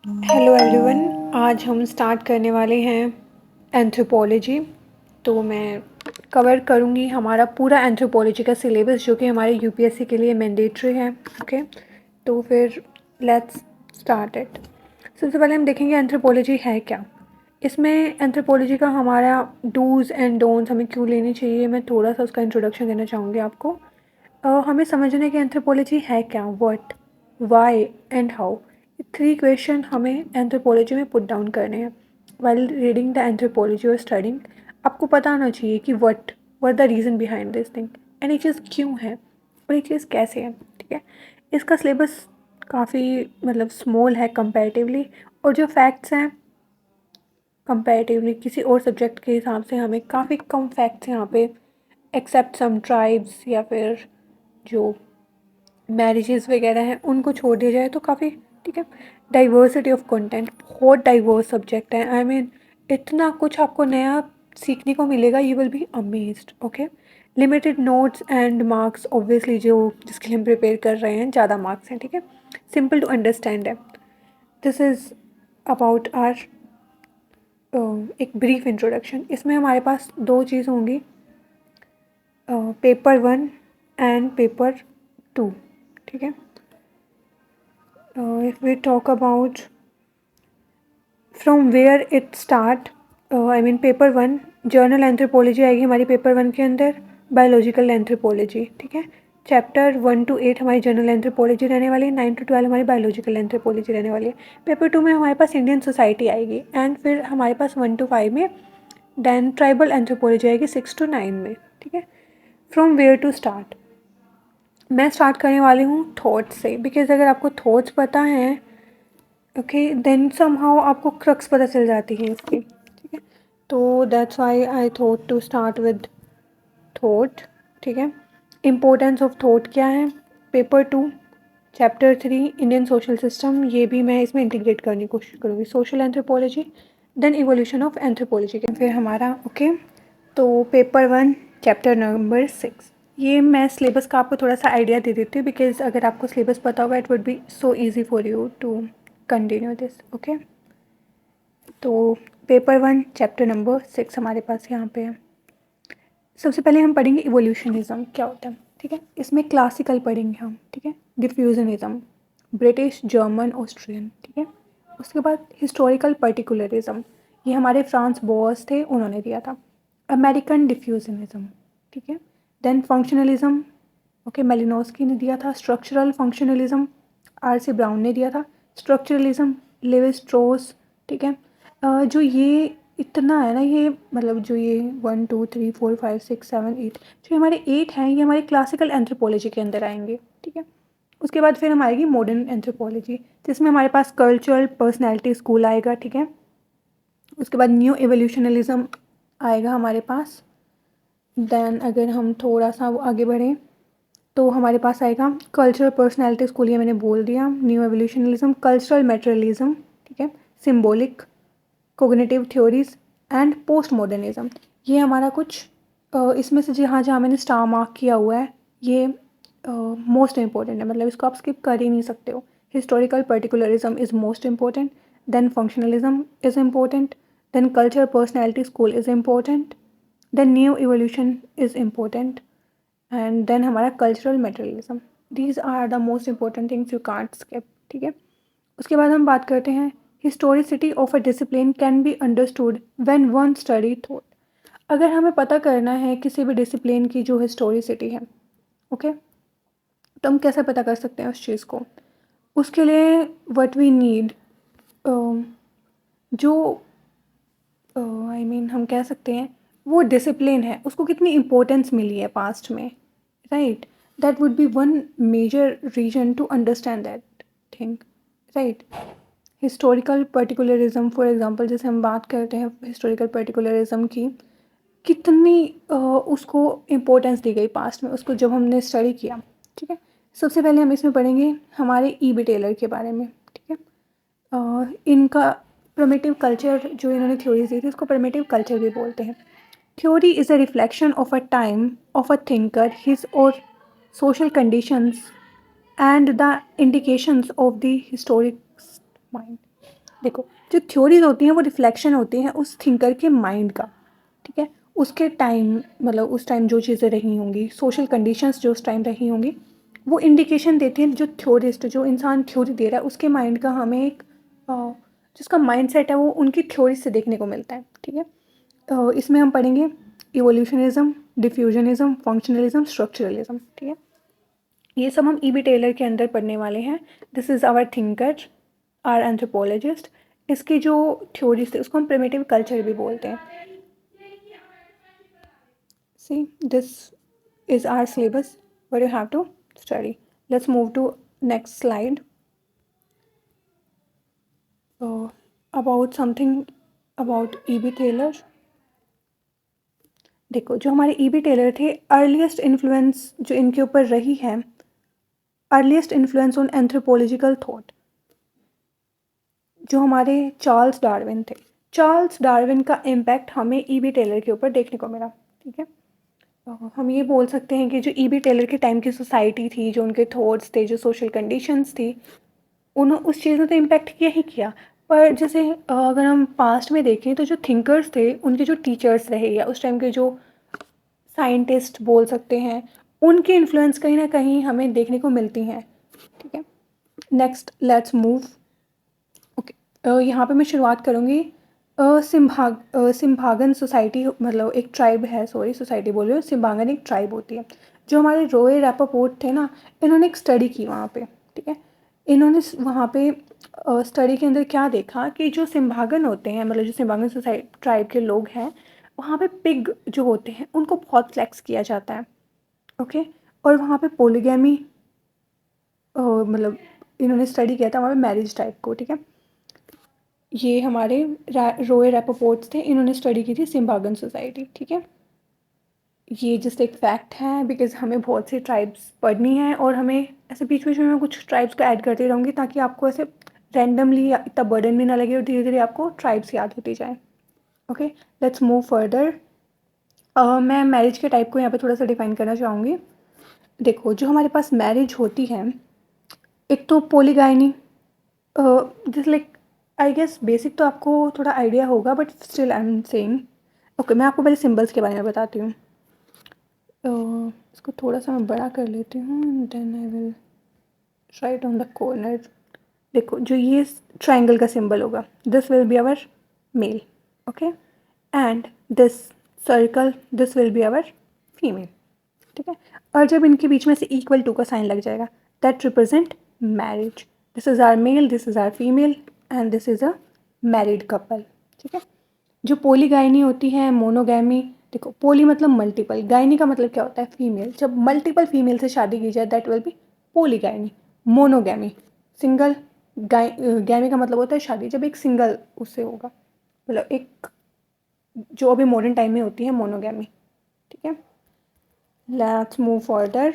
Hello everyone. आज हम start करने वाले हैं एंथ्रोपोलॉजी। तो मैं कवर करूँगी हमारा पूरा एंथ्रोपोलॉजी का सिलेबस जो कि हमारे यूपीएससी के लिए मैंडेटरी है। ओके, तो फिर लेट्स स्टार्ट इट। सबसे पहले हम देखेंगे एंथ्रोपोलॉजी है क्या। इसमें एंथ्रोपोलॉजी का हमारा डूज़ एंड डोंट्स हमें क्यों लेनी चाहिए, मैं थोड़ा सा उसका इंट्रोडक्शन देना चाहूँगी आपको। हमें समझने की एंथ्रोपोलॉजी है क्या, what, why and how. Three question हमें एंथ्रोपोलॉजी में पुट डाउन करने हैं वाइल रीडिंग द एंथ्रोपोलॉजी और स्टडिंग। आपको पता होना चाहिए कि what the reason behind this thing, and ये चीज़ क्यों है और ये चीज़ कैसे है। ठीक है, इसका सिलेबस काफ़ी मतलब स्मॉल है कंपैरेटिवली, और जो फैक्ट्स हैं कंपैरेटिवली किसी और सब्जेक्ट के हिसाब से हमें काफ़ी कम फैक्ट्स यहाँ पे, एक्सेप्ट सम ट्राइब्स या फिर जो मैरिजेस वगैरह हैं उनको छोड़ दिया जाए तो काफ़ी ठीक है। डाइवर्सिटी ऑफ कंटेंट, बहुत डाइवर्स सब्जेक्ट है। आई मीन इतना कुछ आपको नया सीखने को मिलेगा, you will be amazed. Okay, limited notes and marks, obviously जो जिसके लिए हम प्रिपेयर कर रहे हैं ज़्यादा मार्क्स हैं। ठीक है, सिंपल टू अंडरस्टैंड है। दिस इज़ अबाउट आर एक ब्रीफ इंट्रोडक्शन। इसमें हमारे पास दो चीज़ होंगी, पेपर 1 एंड पेपर 2। ठीक है, if we talk about from where it start, I mean paper 1 journal anthropology आएगी हमारी पेपर 1 के अंदर, बायोलॉजिकल एंथ्रोपोलॉजी। ठीक है, चैप्टर 1 to 8 हमारी जनरल एंथ्रोपोलॉजी रहने वाली है, 9 to 12 हमारी बायोलॉजिकल एंथ्रोपोलॉजी रहने वाली है। पेपर 2 में हमारे पास इंडियन सोसाइटी आएगी, एंड फिर हमारे पास 1 to 5 में देन ट्राइबल एंथ्रोपोलॉजी आएगी 6 to 9 में। ठीक है, फ्रॉम वेयर टू स्टार्ट, मैं स्टार्ट करने वाली हूँ थॉट्स से, बिकॉज अगर आपको थॉट्स पता हैं ओके देन समहाउ आपको क्रक्स पता चल जाती है इसकी। ठीक है, तो that's why I thought to start with thought. ठीक है, इम्पोर्टेंस ऑफ थॉट क्या है, paper 2 chapter 3 Indian social system, ये भी मैं इसमें इंटीग्रेट करने की कोशिश करूँगी। Social anthropology, then evolution of anthropology के फिर हमारा ओके। तो पेपर 1 चैप्टर नंबर 6, ये मैं सिलेबस का आपको थोड़ा सा आइडिया दे देती हूँ, बिकॉज अगर आपको सिलेबस पता होगा it would be so easy for you to continue this. Okay, तो पेपर 1 चैप्टर नंबर 6 हमारे पास यहाँ पे है। सबसे पहले हम पढ़ेंगे इवोल्यूशनिज्म क्या होता है। ठीक है, इसमें क्लासिकल पढ़ेंगे हम। ठीक है, डिफ्यूजनिज्म, ब्रिटिश, जर्मन, ऑस्ट्रियन। ठीक है, उसके बाद हिस्टोरिकल पर्टिकुलरिज्म, ये हमारे फ्रांस बोस थे उन्होंने दिया था। अमेरिकन डिफ्यूजनिज्म। ठीक है, देन फंक्शनलिज्म, ओके मेलिनोस्की ने दिया था। Structural functionalism, R C brown ने दिया था। Structuralism, Levi Strauss. ठीक है, जो ये इतना है ना, ये मतलब जो ये 1 2 3 4 5 6 7 8, जो हमारे 8 हैं ये हमारे क्लासिकल एंथ्रोपोलॉजी के अंदर आएंगे। ठीक है, उसके बाद फिर हम आएगी मॉडर्न एंथ्रोपोलॉजी, जिसमें हमारे पास कल्चरल पर्सनैलिटी स्कूल आएगा। ठीक है, उसके बाद न्यू एवोल्यूशनलिज्म आएगा हमारे पास। देन अगर हम थोड़ा सा आगे बढ़ें तो हमारे पास आएगा कल्चरल पर्सनैलिटी स्कूल, ये मैंने बोल दिया। New evolutionalism, cultural materialism. ठीक है, symbolic, cognitive theories and post modernism. ये हमारा कुछ इसमें से जहाँ जहाँ मैंने स्टार मार्क किया हुआ है ये मोस्ट इंपॉर्टेंट है, मतलब इसको आप स्किप कर ही नहीं सकते हो। Historical particularism is most important, then functionalism is important, then cultural personality school is important, then new evolution is important, and then हमारा cultural materialism. These are the most important things you can't skip. ठीक है, उसके बाद हम बात करते हैं historicity of a discipline can be understood when one study thought. अगर हमें पता करना है किसी भी डिसिप्लिन की जो हिस्टोरिसिटी है ओके, तो हम कैसे पता कर सकते हैं उस चीज़ को। उसके लिए व्हाट वी नीड, जो आई मीन हम कह सकते हैं वो डिसिप्लिन है उसको कितनी इम्पोर्टेंस मिली है पास्ट में, right. That would be one major reason to understand that thing, right. Historical particularism for example, जैसे हम बात करते हैं हिस्टोरिकल पर्टिकुलरिज्म की, कितनी उसको इम्पोर्टेंस दी गई पास्ट में, उसको जब हमने स्टडी किया। ठीक है, सबसे पहले हम इसमें पढ़ेंगे हमारे E B टेलर के बारे में। ठीक है, इनका प्रिमिटिव कल्चर जो इन्होंने थ्योरीज दी थी उसको प्रिमिटिव कल्चर भी बोलते हैं। Theory is a reflection of a time of a thinker, his और social conditions and the indications of the historic mind. देखो जो थ्योरीज होती हैं वो रिफ्लेक्शन होती हैं उस थिंकर के माइंड का, ठीक है, उसके टाइम, मतलब उस टाइम जो चीज़ें रही होंगी, सोशल कंडीशंस जो उस टाइम रही होंगी, वो इंडिकेशन देती हैं। जो थ्योरिस्ट, जो इंसान थ्योरी दे रहा है, उसके माइंड का हमें एक जिसका माइंड सेट है वो उनकी थ्योरी से देखने को मिलता है, ठीक है। इसमें हम पढ़ेंगे इवोल्यूशनिज्म, डिफ्यूजनिज्म, फंक्शनलिज्म, स्ट्रक्चरलिज्म, ठीक है। ये सब हम ईबी टेलर के अंदर पढ़ने वाले हैं। This is our thinker, our anthropologist. इसकी जो थ्योरीज थे उसको हम प्रिमिटिव कल्चर भी बोलते हैं। See this is our syllabus what you have to study. Let's move to next slide. About something about E B Tylor. देखो जो हमारे ईबी टेलर थे, अर्लीस्ट इन्फ्लुएंस जो इनके ऊपर रही है, earliest influence on anthropological thought, जो हमारे चार्ल्स डार्विन थे। चार्ल्स डार्विन का इम्पैक्ट हमें ईबी टेलर के ऊपर देखने को मिला, ठीक है। हम ये बोल सकते हैं कि जो ईबी टेलर के टाइम की सोसाइटी थी, जो उनके थॉट्स थे, जो सोशल कंडीशंस थी, उन्होंने उस चीज़ ने तो इम्पैक्ट किया ही किया। पर जैसे अगर हम पास्ट में देखें तो जो थिंकर्स थे, उनके जो टीचर्स रहे या उस टाइम के जो साइंटिस्ट बोल सकते हैं, उनकी इन्फ्लुएंस कहीं ना कहीं हमें देखने को मिलती हैं, ठीक है। Next let's move. ओके, यहाँ पे मैं शुरुआत करूँगी। सिम्भागन सोसाइटी, मतलब एक ट्राइब है, सॉरी सोसाइटी बोल रही हूँ, सिम्भागन एक ट्राइब होती है। जो हमारे रोए रैपापोर्ट थे ना, इन्होंने एक स्टडी की वहाँ पे, ठीक है। इन्होंने वहाँ पे स्टडी के अंदर क्या देखा कि जो सिम्भागन होते हैं, मतलब जो सिम्भागन सोसाइटी ट्राइब के लोग हैं, वहाँ पे पिग जो होते हैं उनको बहुत फ्लेक्स किया जाता है, ओके। और वहाँ पे पोलीगैमी, मतलब इन्होंने स्टडी किया था वहाँ पे मैरिज टाइप को, ठीक है। ये हमारे रोए रैपापोर्ट्स थे, इन्होंने स्टडी की थी सिम्भागन सोसाइटी, ठीक है। ये जस्ट एक फैक्ट है, बिकॉज हमें बहुत सी ट्राइब्स पढ़नी है और हमें ऐसे बीच बीच में मैं कुछ ट्राइब्स को ऐड करती रहूँगी ताकि आपको ऐसे रैंडमली इतना बर्डन भी ना लगे और धीरे धीरे आपको ट्राइब्स याद होती जाए। Okay, let's move further. मैं मैरिज के टाइप को यहाँ पे थोड़ा सा डिफाइन करना चाहूँगी। देखो जो हमारे पास मैरिज होती है, एक तो पोलीगाइनी, जिस लाइक आई गेस बेसिक तो आपको थोड़ा आइडिया होगा, but still I am saying. Okay, मैं आपको पहले सिंबल्स के बारे में बताती हूँ। इसको थोड़ा सा मैं बड़ा कर लेती हूँ, then I will write on the corner. देखो जो ये ट्राइंगल का सिंबल होगा, this will be our male, okay, and this circle, this will be our female, ठीक है। और जब इनके बीच में से इक्वल टू का साइन लग जाएगा, that represent marriage. This is our male, this is our female, and this is a married couple, ठीक है। जो पोलीगाइनी होती है, मोनोगैमी, देखो पोली मतलब मल्टीपल, गायनी का मतलब क्या होता है, फीमेल। जब मल्टीपल फीमेल से शादी की जाए that will be polygyny. Monogamy single, gamy का मतलब होता है शादी, जब एक सिंगल उससे होगा, मतलब एक जो अभी मॉडर्न टाइम में होती है मोनोगैमी, ठीक है। Let's move further.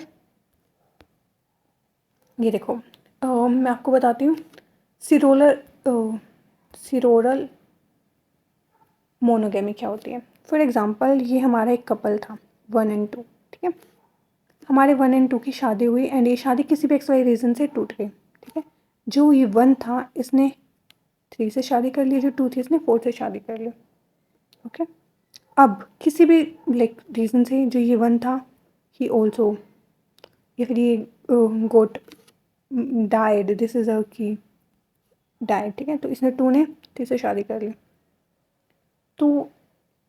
ये देखो मैं आपको बताती हूँ सिरोलर सिरोरल मोनोगेमी क्या होती है। फॉर एग्जांपल ये हमारा एक कपल था 1 and 2, ठीक है। हमारे 1 and 2 की शादी हुई एंड ये शादी किसी भी एक्स वाई रीज़न से टूट गई, ठीक है। जो ये 1 था इसने 3 से शादी कर ली, जो 2 थी इसने 4 से शादी कर ली, ओके। अब किसी भी लाइक रीज़न से जो ये 1 था ही ऑल्सो, या फिर ये गोट डाइड, दिस इज़ अ की डाइड, ठीक है। तो इसने 2 ने 3 से शादी कर ली। तो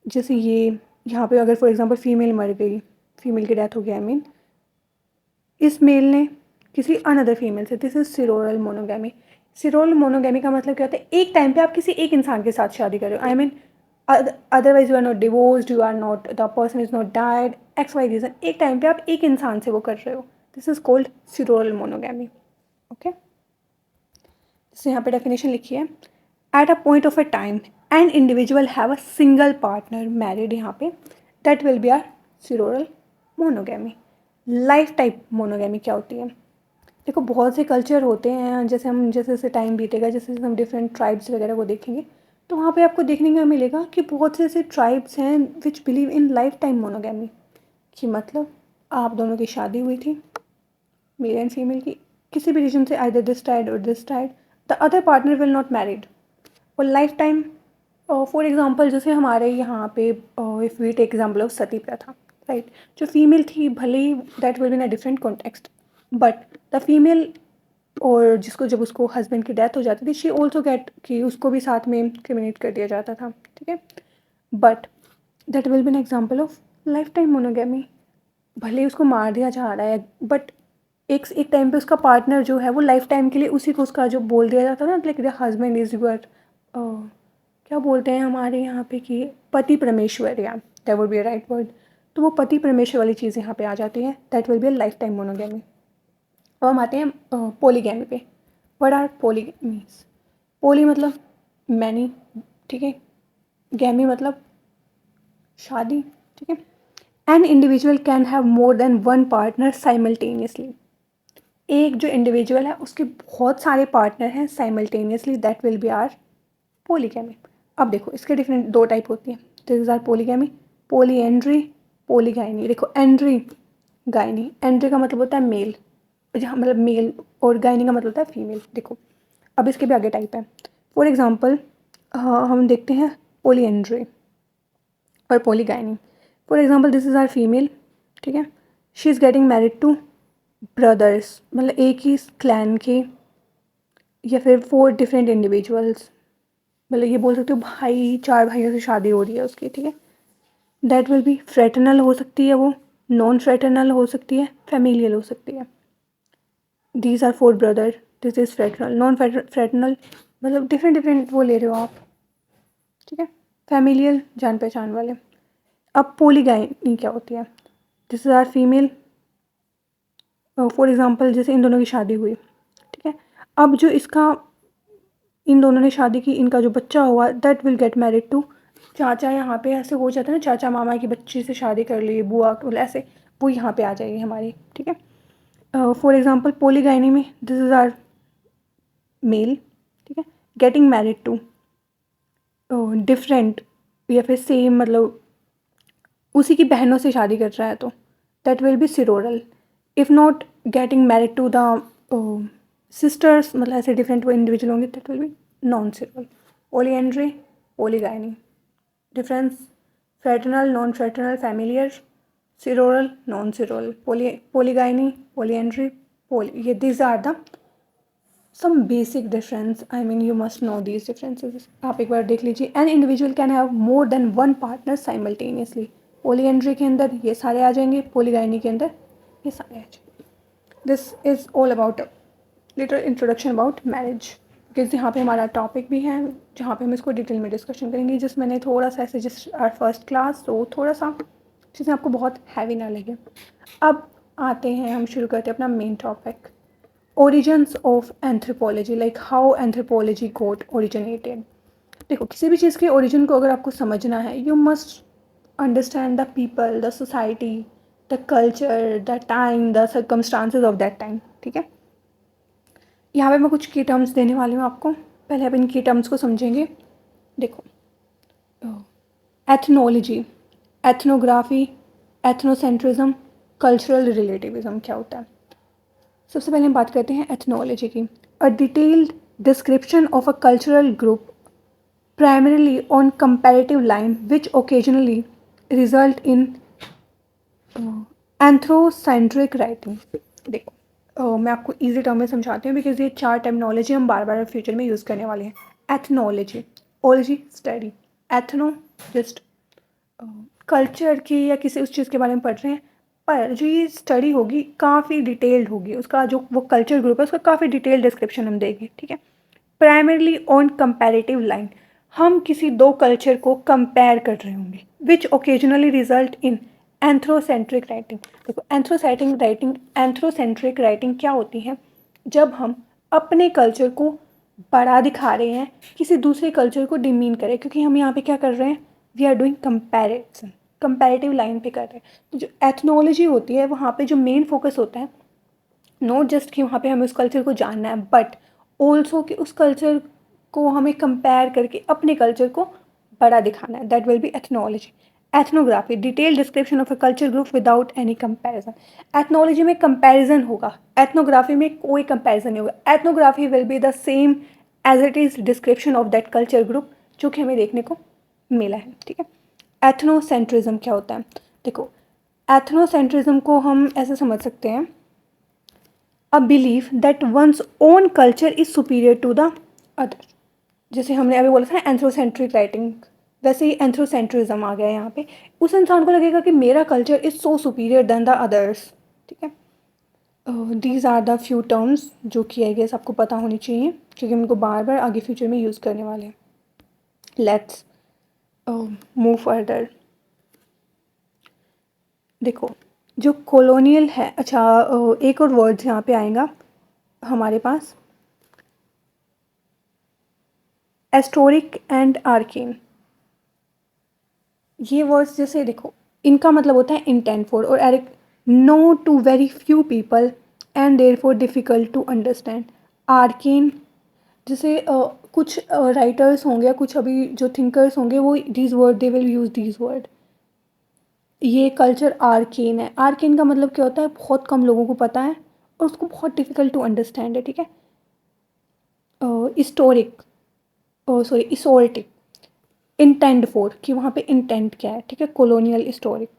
जैसे ये यहाँ पे अगर फॉर एग्जांपल फीमेल मर गई, फीमेल की डेथ हो गई, आई मीन इस मेल ने किसी अनदर फीमेल से, दिस इज सिरोरल मोनोगैमी। सिरोरल मोनोगैमी का मतलब क्या होता है, एक टाइम पे आप किसी एक इंसान के साथ शादी कर रहे हो, I mean otherwise you are not divorced, you are not, the person is not died, X Y reason, एक टाइम पे आप एक इंसान से वो कर रहे हो, this is called serial monogamy, okay. जैसे यहाँ पे डेफिनेशन लिखी है, at a point of a time an individual have a single partner married, यहाँ पे that will be our serial monogamy. Life type monogamy क्या होती है, देखो बहुत से कल्चर होते हैं, जैसे हम जैसे जैसे टाइम बीतेगा, जैसे जैसे हम डिफरेंट ट्राइब्स वगैरह को देखेंगे, तो वहाँ पे आपको देखने को मिलेगा कि बहुत से ऐसे ट्राइब्स हैं which believe in life time monogamy, कि मतलब आप दोनों की शादी हुई थी, मेल एंड फीमेल की, किसी भी रीजन से, आइदर दिस टाइड और this died, the other partner will not married, और लाइफ टाइम, फॉर एग्जांपल जैसे हमारे यहाँ पे if we take example of सती प्रथा, राइट, जो फीमेल थी भले ही that will be in a different context, but the female, और जिसको जब उसको हस्बैंड की डेथ हो जाती थी, शी ऑल्सो गेट कि उसको भी साथ में क्रिमिनेट कर दिया जाता था, ठीक है, but that will B an example of life time monogamy. भले ही उसको मार दिया जा रहा है, बट एक टाइम पे उसका पार्टनर जो है वो लाइफ टाइम के लिए उसी को उसका जो बोल दिया जाता है ना, like the husband is your, क्या बोलते हैं हमारे यहाँ पे कि पति परमेश्वर, या that would be a right word. तो वो पति परमेश्वर वाली चीज़ यहाँ पे आ जाती है, that will be a life time monogamy. अब हम आते हैं पोलीगैमी पे। What are पोलीगैमीज? पोली मतलब मैनी, ठीक है, गैमी मतलब शादी, ठीक है। An individual can have more than one partner simultaneously. एक जो इंडिविजुअल है उसके बहुत सारे पार्टनर हैं simultaneously, that will be our polygamy. अब देखो इसके डिफरेंट दो टाइप होती हैं, this is our polygamy, polyandry, polygyny. देखो एंड्री, गाइनी, एंड्री का मतलब होता है मेल, जहाँ मतलब मेल, और गाइनी का मतलब होता है फीमेल। देखो अब इसके भी आगे टाइप है। फॉर एग्जांपल हम देखते हैं पोलीएंड्री और polygyny. For example this is our female, ठीक है, she is getting married to brothers, मतलब एक ही क्लैन के, या फिर 4 डिफरेंट इंडिविजुअल्स, मतलब ये बोल सकते हो भाई, 4 भाइयों से शादी हो रही है उसकी, ठीक है। दैट विल बी फ्रेटर्नल हो सकती है वो, नॉन फ्रेटर्नल हो सकती है, फैमिलियल हो सकती है। These are 4 brother, this is fraternal. Non fraternal मतलब डिफरेंट डिफरेंट वो ले रहे हो आप, ठीक है। फैमिलियल जान पहचान वाले। अब पोलीगाइनी क्या होती है? This is our female, for example जैसे इन दोनों की शादी हुई, ठीक है। अब जो इसका, इन दोनों ने शादी की, इनका जो बच्चा हुआ that will get married to चाचा। यहाँ पे ऐसे हो जाता है ना, चाचा मामा की बच्ची से शादी कर ली, बुआ, मतलब ऐसे, वो यहाँ पे आ जाएगी हमारी, ठीक है। फॉर एग्जांपल पोलीगाइनी में दिस इज आर मेल, ठीक है, गेटिंग मैरिड टू डिफरेंट या फिर सेम, मतलब उसी की बहनों से शादी कर रहा है, तो that will be sororal. If not getting married to the sisters, मतलब ऐसे डिफरेंट वो इंडिविजुअल होंगे, that will be non sororal. Polyandry, polygyny, difference fraternal, non fraternal, familiar, sororal, non sororal, polygyny, polyandry, poly, ये these are the some basic difference, I mean you must know these differences. आप एक बार देख लीजिए। An individual can have more than one partner simultaneously. Polyandry के अंदर ये सारे आ जाएंगे, पोलीगाइनी के अंदर ये सारे आ जाएंगे। This is all about little introduction about marriage, because यहाँ पे हमारा टॉपिक भी है जहाँ पे हम इसको डिटेल में डिस्कशन करेंगे, जिस मैंने थोड़ा सा ऐसे जस्ट आर फर्स्ट क्लास, तो थोड़ा सा चीज़ें आपको बहुत हैवी ना लगे। अब आते हैं, हम शुरू करते हैं अपना main topic, origins of anthropology, like how anthropology got originated. देखो किसी भी चीज़ के ओरिजिन को अगर आपको समझना है, you must understand the people, the society, the culture, the time, the circumstances of that time, ठीक है। यहाँ पे मैं कुछ की टर्म्स देने वाली हूँ आपको, पहले आप इन की टर्म्स को समझेंगे। देखो ethnology, ethnography, ethnocentrism, cultural relativism क्या होता है। सबसे पहले हम बात करते हैं एथनोलॉजी की। A detailed description of a cultural group primarily on comparative line which occasionally result in anthropocentric writing. देखो मैं आपको इजी टर्म में समझाती हूँ, बिकॉज ये 4 टर्मिनोलॉजी हम बार बार फ्यूचर में यूज़ करने वाले हैं। Ethnology, ology study, ethno just culture की या किसी उस चीज़ के बारे में पढ़ रहे हैं, पर जो ये स्टडी होगी काफ़ी डिटेल्ड होगी, उसका जो वो कल्चर ग्रुप है उसका काफ़ी डिटेल्ड डिस्क्रिप्शन हम देंगे, ठीक है। प्राइमरली ऑन कंपैरेटिव लाइन, हम किसी 2 कल्चर को कंपेयर कर रहे होंगे, विच occasionally result in anthropocentric writing. देखो एंथ्रोसेंट्रिक राइटिंग क्या होती है? जब हम अपने कल्चर को बड़ा दिखा रहे हैं, किसी दूसरे कल्चर को डिमीन करें, क्योंकि हम यहाँ पे क्या कर रहे हैं, we are doing comparison, comparative line पे कर रहे हैं। तो जो एथनोलॉजी होती है वहाँ पे जो मेन फोकस होता है, नॉट जस्ट कि वहाँ पे हमें उस कल्चर को जानना है, बट ऑल्सो कि उस कल्चर को हमें कंपेयर करके अपने कल्चर को बड़ा दिखाना है, that will be ethnology. Ethnography, detail description of a culture group without any comparison. Ethnology में कंपैरिजन होगा, एथनोग्राफी में कोई कंपैरिजन नहीं होगा। Ethnography will be the same as it is description of that culture group, जो कि हमें देखने को मिला है, ठीक है। एथनोसेंट्रिज्म क्या होता है? देखो, एथनोसेंट्रिज्म को हम ऐसे समझ सकते हैं, a belief that one's own culture is superior to the other. जैसे हमने अभी बोला था ना एंथ्रोसेंट्रिक राइटिंग, वैसे ही एंथ्रोसेंट्रिज्म आ गया यहाँ पे। उस इंसान को लगेगा कि मेरा culture is so superior than the others, ठीक है। These are the few terms जो कि आई गेस आपको पता होनी चाहिए, क्योंकि हम इनको बार बार आगे फ्यूचर में यूज़ करने वाले हैं। Let's move further. देखो, जो कॉलोनियल है, अच्छा एक और वर्ड्स यहाँ पे आएगा हमारे पास, एस्टोरिक एंड आर्केन। ये वर्ड्स जैसे देखो, इनका मतलब होता है इंटेंट फॉर और एरिक, known to very few people and therefore difficult to understand. Arcane जैसे कुछ राइटर्स होंगे, कुछ अभी जो थिंकर्स होंगे, वो these word they will use these word. ये कल्चर आर्केन है। आर्केन का मतलब क्या होता है? बहुत कम लोगों को पता है और उसको बहुत डिफ़िकल्ट टू अंडरस्टैंड है, ठीक है। हिस्टोरिक, सॉरी इसोल्टिक, इंटेंड फॉर कि वहाँ पे इंटेंट क्या है, ठीक है। कॉलोनियल हिस्टोरिक,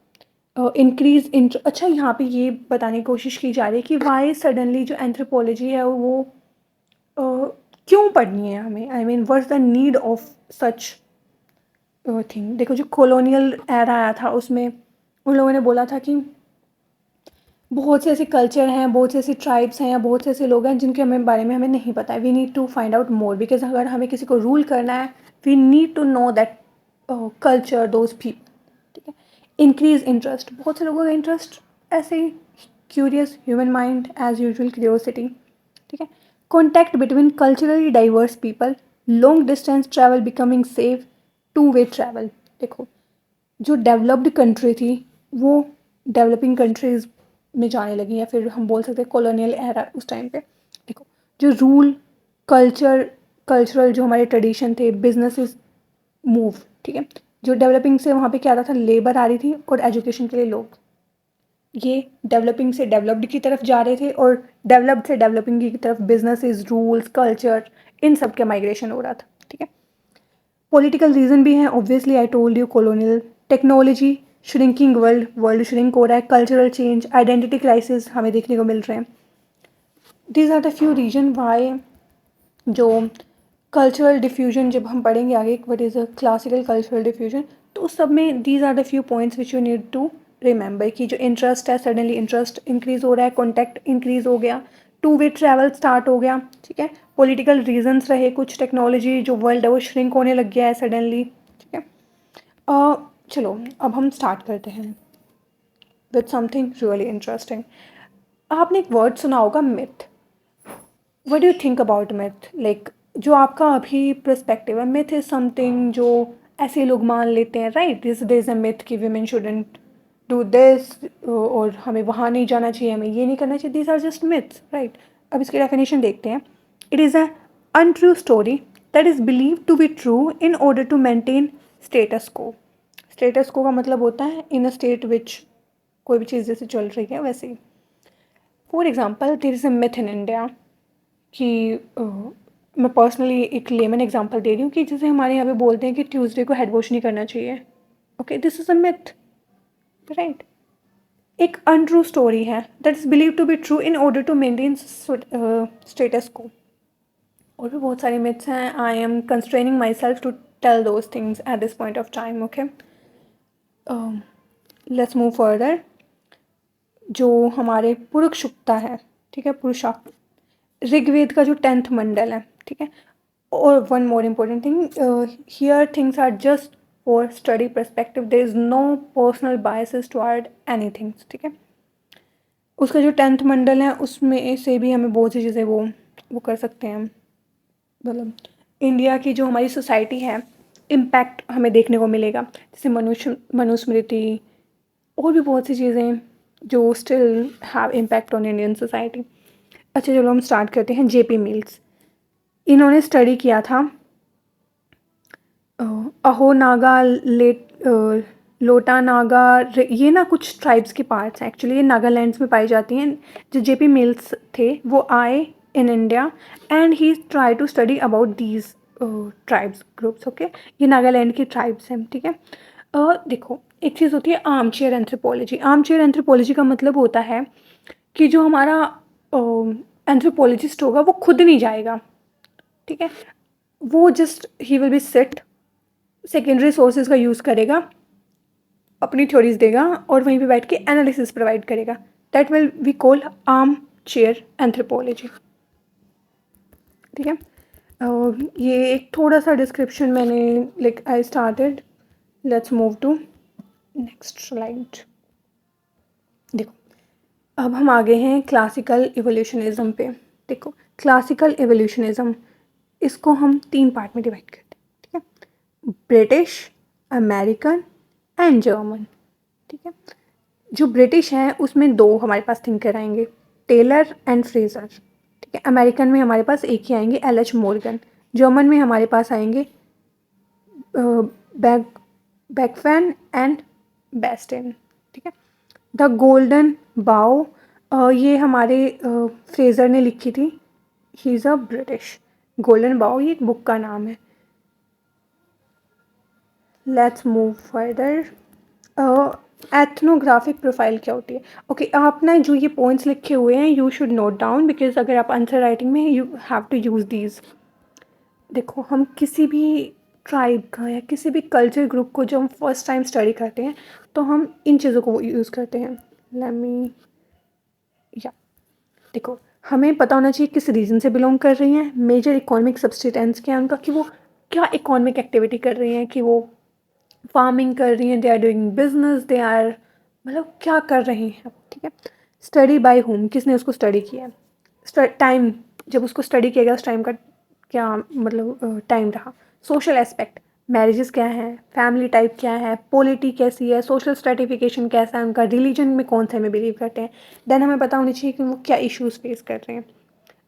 इंक्रीज इंट, अच्छा यहाँ पे ये बताने की कोशिश की जा रही है कि वाई सडनली जो एंथ्रोपोलॉजी है वो क्यों पढ़नी है हमें, I mean what's the need of such thing. देखो, जो कॉलोनियल एरा आया था उसमें उन लोगों ने बोला था कि बहुत से ऐसे कल्चर हैं, बहुत से ऐसे ट्राइब्स हैं या बहुत से ऐसे लोग हैं जिनके बारे में हमें नहीं पता है। We need to find out more, because अगर हमें किसी को रूल करना है, we need to know that culture, those people, ठीक है। इंक्रीज इंटरेस्ट, बहुत से लोगों का इंटरेस्ट ऐसे ही, curious human mind as usual curiosity, ठीक है। Contact between culturally diverse people, long distance travel becoming safe, two way travel. देखो, जो डेवलप्ड कंट्री थी वो डेवलपिंग कंट्रीज़ में जाने लगी, या फिर हम बोल सकते हैं कॉलोनियल एरा उस टाइम पे। देखो, जो रूल, कल्चरल जो हमारे ट्रेडिशन थे, बिजनेसेस मूव, ठीक है। जो डेवलपिंग से वहाँ पे क्या आ रहा था, लेबर आ रही थी और एजुकेशन के लिए लोग, ये डेवलपिंग से डेवलप्ड की तरफ जा रहे थे और डेवलप्ड से डेवलपिंग की तरफ बिजनेसेस, रूल्स, कल्चर, इन सब का माइग्रेशन हो रहा था, ठीक है। पॉलिटिकल रीज़न भी है, obviously I told you, colonial, technology, shrinking world shrink हो रहा है, कल्चरल चेंज, आइडेंटिटी क्राइसिस हमें देखने को मिल रहे हैं। These are the few reason why जो कल्चरल डिफ्यूजन, जब हम पढ़ेंगे आगे what is a classical cultural diffusion, तो उस सब में these are the few points which you need to remember कि जो इंटरेस्ट है, सडनली इंटरेस्ट इंक्रीज़ हो रहा है, कॉन्टैक्ट इंक्रीज़ हो गया, टू वे ट्रैवल स्टार्ट हो गया, ठीक है। पॉलिटिकल रीजंस रहे, कुछ टेक्नोलॉजी जो वर्ल्ड है वो श्रिंक होने लग गया है सडनली, ठीक है। चलो अब हम स्टार्ट करते हैं विद समथिंग रियली इंटरेस्टिंग। आपने एक वर्ड सुना होगा, myth. What do you think about myth? Like जो आपका अभी पर्सपेक्टिव है, मिथ इज़ समथिंग जो ऐसे लोग मान लेते हैं, right, this there is a myth कि वीमेन शुडंट डू दिस, और हमें वहाँ नहीं जाना चाहिए, हमें ये नहीं करना चाहिए, these are just myths, right. अब इसकी डेफिनेशन देखते हैं। It is a untrue story that is believe to be true in order to maintain status quo. Status quo का मतलब होता है इन अ स्टेट विच, कोई भी चीज़ जैसे चल रही है वैसे ही। For example, there is a myth in India कि मैं पर्सनली एक लेमन एग्जांपल दे रही हूँ कि जैसे हमारे यहाँ पे बोलते हैं कि ट्यूसडे को हेड वॉश नहीं करना चाहिए। Okay, this is a myth, right. एक अनट्रू स्टोरी है that is believe to be true in order to maintain status quo. और भी बहुत सारे मिथ्स हैं, I am constraining myself to tell those things at this point of time. Okay, let's move further. जो हमारे पुरुषुक्ता है, ठीक है, पुरुषार्थ, ऋग्वेद का जो 10th मंडल है, ठीक है। और one more important thing, here things are just for study perspective, there is no personal biases toward anything, ठीक है। उसका जो 10th मंडल है उसमें से भी हमें बहुत सी चीज़ें वो कर सकते हैं, मतलब इंडिया की जो हमारी सोसाइटी है, इम्पैक्ट हमें देखने को मिलेगा, जैसे मनुस्मृति और भी बहुत सी चीज़ें जो still have impact on Indian society. अच्छा चलो हम स्टार्ट करते हैं। जेपी मिल्स, इन्होंने स्टडी किया था अहो नागा, लोटा नागा, ये ना कुछ ट्राइब्स के पार्ट्स हैं एक्चुअली, ये नागालैंड्स में पाई जाती हैं। जो जेपी मिल्स थे वो आए in India, and he tried to study about these tribes groups. Okay, ये नागालैंड की ट्राइब्स हैं, ठीक है। देखो, एक चीज़ होती है arm chair anthropology. Arm chair anthropology का मतलब होता है कि जो हमारा एंथ्रोपोलॉजिस्ट होगा वो खुद नहीं जाएगा, ठीक है। वो जस्ट ही will be sit, secondary sources का यूज़ करेगा, अपनी थ्योरीज देगा और वहीं पे बैठ के एनालिसिस प्रोवाइड करेगा। That will we call armchair anthropology, ठीक है। ये एक थोड़ा सा डिस्क्रिप्शन मैंने like I started. Let's move to next slide. देखो, अब हम आ गए हैं क्लासिकल इवोल्यूशनिज्म पे। देखो, क्लासिकल इवोल्यूशनिज्म, इसको हम 3 पार्ट में डिवाइड करते हैं, ठीक है। ब्रिटिश, अमेरिकन एंड जर्मन, ठीक है। जो ब्रिटिश हैं उसमें 2 हमारे पास थिंकर आएंगे, टेलर एंड फ्रेजर, ठीक है। अमेरिकन में हमारे पास एक ही आएंगे, एल.एच. मॉर्गन। जर्मन में हमारे पास आएंगे बैकफैन एंड बेस्टिन, ठीक है। द गोल्डन बाउ, ये हमारे फ्रेजर ने लिखी थी, he is a British. Golden बाउ ये एक बुक का नाम है। Let's move further. Ethnographic profile क्या होती है? ओके, आप ना जो ये पॉइंट्स लिखे हुए हैं you should note down, because अगर आप आंसर राइटिंग में you have to use these. देखो, हम किसी भी ट्राइब का या किसी भी कल्चर ग्रुप को जब हम फर्स्ट टाइम स्टडी करते हैं तो हम इन चीज़ों को यूज़ करते हैं। लेट मी, या देखो, हमें पता होना चाहिए किस रीजन से बिलोंग कर रही हैं, मेजर इकोनॉमिक सब्सटेंस क्या है उनका, कि वो क्या इकोनॉमिक एक्टिविटी कर रही हैं, कि वो फार्मिंग कर रही हैं, they are doing business, they are, मतलब क्या कर रही हैं, ठीक है। स्टडी बाय होम, किसने उसको स्टडी किया है, टाइम जब उसको स्टडी किया गया उस टाइम का क्या मतलब टाइम रहा। सोशल एस्पेक्ट, मैरिजेस क्या हैं, फैमिली टाइप क्या है, पॉलिटी कैसी है, सोशल स्ट्रेटिफिकेशन कैसा है उनका, रिलीजन में कौन से में बिलीव करते हैं। देन हमें पता होनी चाहिए कि वो क्या इश्यूज़ फेस कर रहे हैं।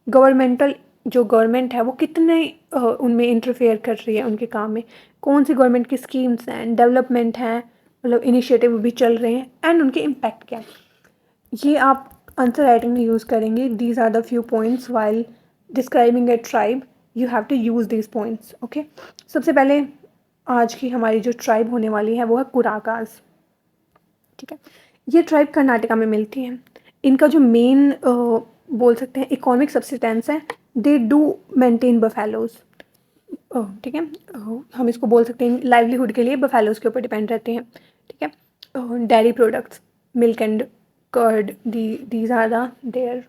गवर्नमेंटल, जो गवर्नमेंट है वो कितने उनमें इंटरफेयर कर रही है उनके काम में, कौन सी गवर्नमेंट की स्कीम्स हैं, डेवलपमेंट हैं, मतलब इनिशिएटिव भी चल रहे हैं, एंड उनके इम्पैक्ट क्या है। ये आप आंसर राइटिंग में यूज़ करेंगे। These are the few points while describing a tribe, you have to use these points, okay. सबसे पहले आज की हमारी जो ट्राइब होने वाली है वो है कुराकाज, ठीक है। ये ट्राइब कर्नाटका में मिलती हैं। इनका जो मेन बोल सकते हैं इकोनॉमिक सब्सिस्टेंस है, दे डू मेंटेन बफेलोज, ठीक है। हम इसको बोल सकते हैं लाइवलीहुड के लिए बफेलोज के ऊपर डिपेंड रहते हैं, ठीक है। Dairy products, milk and curd, these are the their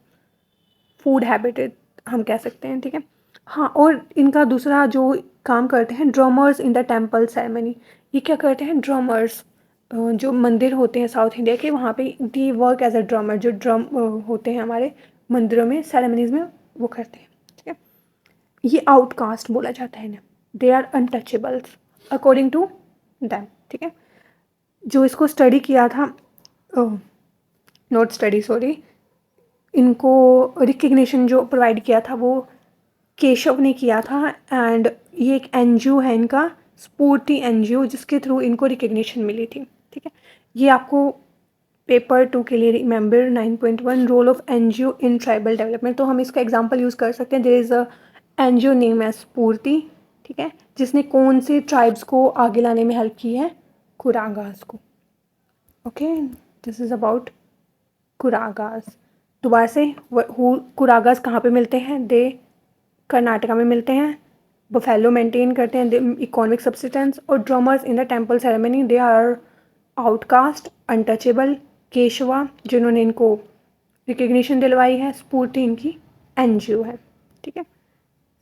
food habited हम कह सकते हैं, ठीक है। हाँ, और इनका दूसरा जो काम करते हैं, drummers in the temple ceremony. ये क्या करते हैं, ड्रमर्स, जो मंदिर होते हैं साउथ इंडिया के, वहाँ पे they work as a drummer. जो ड्रम होते हैं हमारे मंदिरों में, सेरेमनीज में, वो करते हैं, ठीक है। ये आउटकास्ट बोला जाता है इन्हें, they are untouchables according to them, ठीक है। जो इसको स्टडी किया था, नॉट स्टडी सॉरी, इनको रिकग्निशन जो प्रोवाइड किया था वो केशव ने किया था। एंड ये एक एनजीओ है इनका, स्फूर्ति एनजीओ, जिसके थ्रू इनको रिकग्निशन मिली थी, ठीक है। ये आपको पेपर 2 के लिए remember 9.1 role of NGO in tribal development, तो हम इसका एग्जांपल यूज़ कर सकते हैं। There is a NGO name as Sphoorti, ठीक है, जिसने कौन से ट्राइब्स को आगे लाने में हेल्प की है, कुरागास को, okay. This is about Koragas. दोबारा से, कुरागास कहाँ पे मिलते हैं, दे कर्नाटका में मिलते हैं, बफेलो मेंटेन करते हैं इकोनॉमिक सब्सिस्टेंस, और drummers in the temple ceremony, they are outcast, untouchable. Keshava, जिन्होंने इनको रिकग्निशन दिलवाई है, स्फूर्ति इनकी एनजीओ है, ठीक है।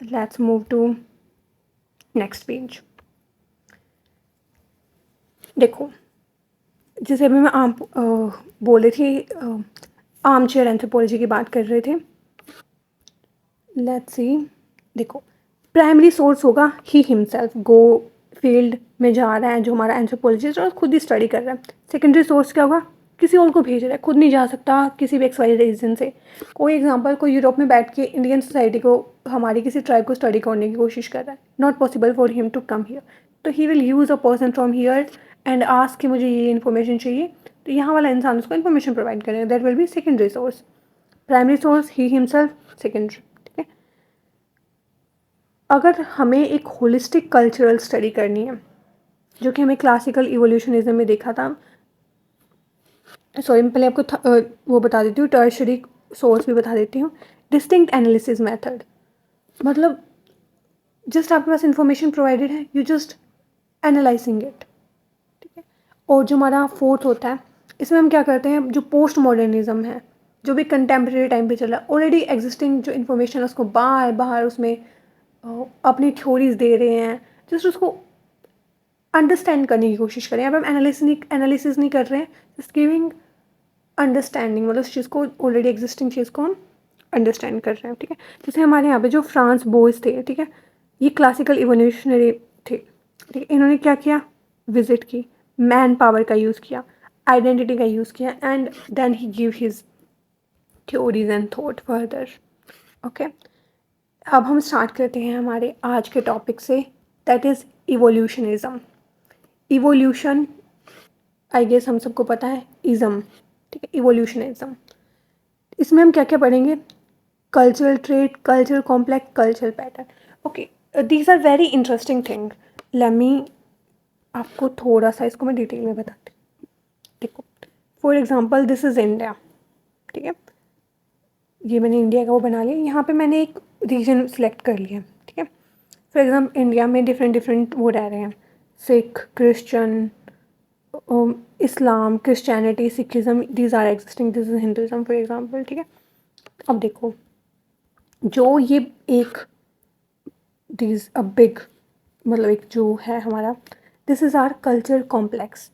Let's move to next page. देखो, जैसे अभी मैं बोल रही थी, आर्म चेयर एंथ्रोपोलॉजी की बात कर रहे थे। लेट्स सी, देखो, प्राइमरी सोर्स होगा ही हिमसेल्फ, गो फील्ड में जा रहा है जो हमारा एंथ्रोपोलॉजिस्ट, और खुद ही स्टडी कर रहा है। सेकेंडरी सोर्स क्या होगा, किसी और को भेज रहा है, खुद नहीं जा सकता किसी भी एक्स वाई रीजन से। कोई एग्जांपल, कोई यूरोप में बैठ के इंडियन सोसाइटी को, हमारी किसी ट्राइब को स्टडी करने की कोशिश कर रहा है, not possible for him to come here, तो he will use a person from here and ask कि मुझे ये इन्फॉर्मेशन चाहिए, तो यहाँ वाला इंसान उसको इन्फॉर्मेशन प्रोवाइड करेगा, that will B secondary source. Primary source he himself, secondary, ठीक अगर हमें एक होलिस्टिक कल्चरल स्टडी करनी है, जो कि हमें क्लासिकल इवोल्यूशनिज्म में देखा था, सॉरी मैं पहले आपको वो बता देती हूँ, टर्शरी सोर्स भी बता देती हूँ। डिस्टिंक्ट एनालिसिस मेथड, मतलब जस्ट आपके पास इंफॉर्मेशन प्रोवाइडेड है, यू जस्ट एनालाइजिंग इट, ठीक है। और जो हमारा फोर्थ होता है, इसमें हम क्या करते हैं, जो पोस्ट मॉडर्निज्म है, जो भी कंटेम्प्रेरी टाइम पे चल रहा है, ऑलरेडी एग्जिस्टिंग जो इन्फॉर्मेशन है उसको बार बार उसमें अपनी थ्योरीज दे रहे हैं, जस्ट उसको अंडरस्टैंड करने की कोशिश करें। अब हम एनालिसिस नहीं कर रहे हैं, जस्ट गिविंग अंडरस्टैंडिंग, मतलब उस चीज़ को, ऑलरेडी एग्जिस्टिंग चीज़ को हम अंडरस्टैंड कर रहे हैं, ठीक है। जैसे हमारे यहाँ पे जो फ्रांस बोइस थे, ठीक है, ये क्लासिकल इवोल्यूशनरी थे, ठीक है। इन्होंने क्या किया, विजिट की, मैन पावर का यूज़ किया, आइडेंटिटी का यूज़ किया, एंड देन ही give his theories and thought further, okay. अब हम स्टार्ट करते हैं हमारे आज के टॉपिक से, that is evolutionism. Evolution I guess हम सबको पता है, इज़म, ठीक है, इवोल्यूशनिज्म। इसमें हम क्या क्या पढ़ेंगे, cultural trait, cultural complex, cultural pattern, okay. These are very interesting thing. Let me आपको थोड़ा सा इसको मैं डिटेल में बताती हूँ। देखो, for example this is India, ठीक है, ये मैंने इंडिया का वो बना लिया, यहाँ पे मैंने एक रीजन सेलेक्ट कर लिया, ठीक है। फॉर एग्जाम्पल इंडिया में डिफरेंट डिफरेंट वो रह रहे हैं, Sikh, Christian, Islam, Christianity, Sikhism, these are existing, this is Hinduism for example, ठीक है। अब देखो, जो ये एक दिस अ बिग, मतलब एक जो है हमारा, this is our culture complex.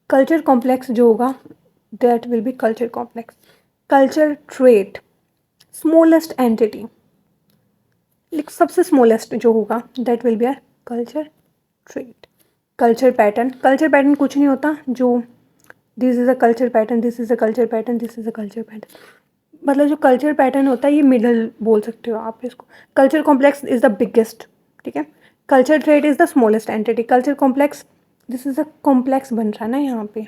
Culture complex जो होगा, that will B culture complex. Culture trait, smallest entity, सबसे स्मॉलेस्ट जो होगा, that will be our culture trait. Culture pattern, culture pattern कुछ नहीं होता, जो this is a culture pattern, this is a culture pattern, this is a culture pattern, मतलब जो culture pattern होता है ये मिडल बोल सकते हो आप इसको। Culture complex is the biggest, ठीक है। Culture trait is the smallest entity. Culture complex, this is a complex बन रहा है ना यहाँ पे,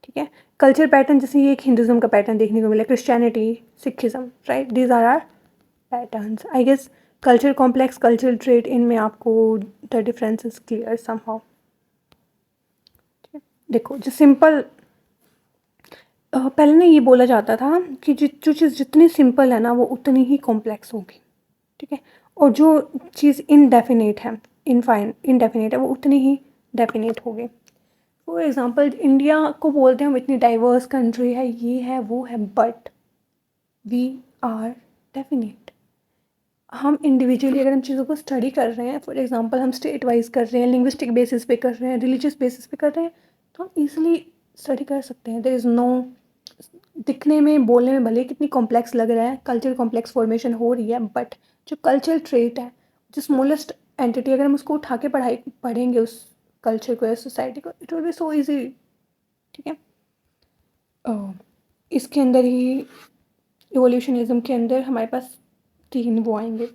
ठीक है। कल्चर पैटर्न, जैसे ये एक हिंदुज़म का पैटर्न देखने को मिला, Christianity, Sikhism, right, these are patterns. I guess culture complex, culture trait, इनमें आपको the difference is clear somehow. देखो, जो सिंपल, पहले ना ये बोला जाता था कि जो चीज़ जितनी सिंपल है ना वो उतनी ही कॉम्प्लेक्स होगी, ठीक है। और जो चीज़ इनडेफिनेट है, इनडेफिनेट है, वो उतनी ही डेफिनेट होगी। फॉर एग्ज़ाम्पल इंडिया को बोलते हैं हम इतनी डाइवर्स कंट्री है, ये है वो है, बट वी आर डेफिनेट। हम इंडिविजुअली अगर हम चीज़ों को स्टडी कर रहे हैं, फॉर एग्ज़ाम्पल हम स्टेट वाइज कर रहे हैं, लिंग्विस्टिक बेसिस पे कर रहे हैं, रिलीजियस बेसिस पे कर रहे हैं, तो हम ईजिली स्टडी कर सकते हैं। देयर इज़ नो, दिखने में, बोलने में भले कितनी कॉम्प्लेक्स लग रहा है, कल्चर कॉम्प्लेक्स फॉर्मेशन हो रही है, बट जो कल्चर ट्रेट है, जो स्मॉलेस्ट एंटिटी, अगर हम उसको उठा के पढ़ेंगे उस कल्चर को या सोसाइटी को, it will be so easy, ठीक है। इसके अंदर ही इवोल्यूशनिज्म के अंदर हमारे पास तीन वो आएंगे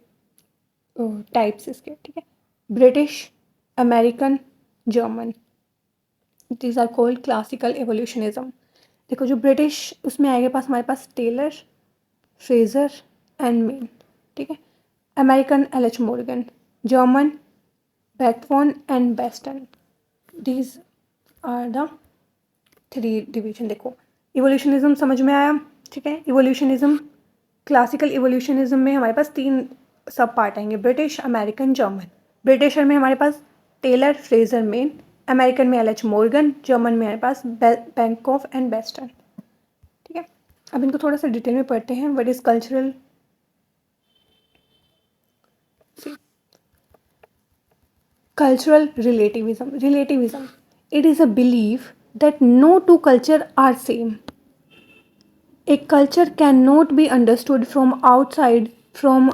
टाइप्स इसके, ठीक है। British, American, German, these are called classical evolutionism. देखो, जो ब्रिटिश, उसमें आएगा पास हमारे पास टेलर, फ्रेजर एंड मेन, ठीक है। American, L H Morgan, German, Bachofen and Bastian, these are the three division. देखो, इवोल्यूशनिज्म समझ में आया, ठीक है। इवोल्यूशनिज्म, क्लासिकल इवोल्यूशनिज्म में हमारे पास तीन सब पार्ट आएंगे, ब्रिटिश, अमेरिकन, जर्मन। ब्रिटिशर में हमारे पास टेलर, फ्रेजर, मेन। अमेरिकन में एल एच मॉर्गन। जर्मन में हमारे पास बैंकॉफ एंड बेस्टन, ठीक है। अब इनको थोड़ा सा डिटेल में पढ़ते हैं। What is cultural, cultural relativism. Relativism, it is a belief that no two cultures are same. A culture cannot be understood from outside. From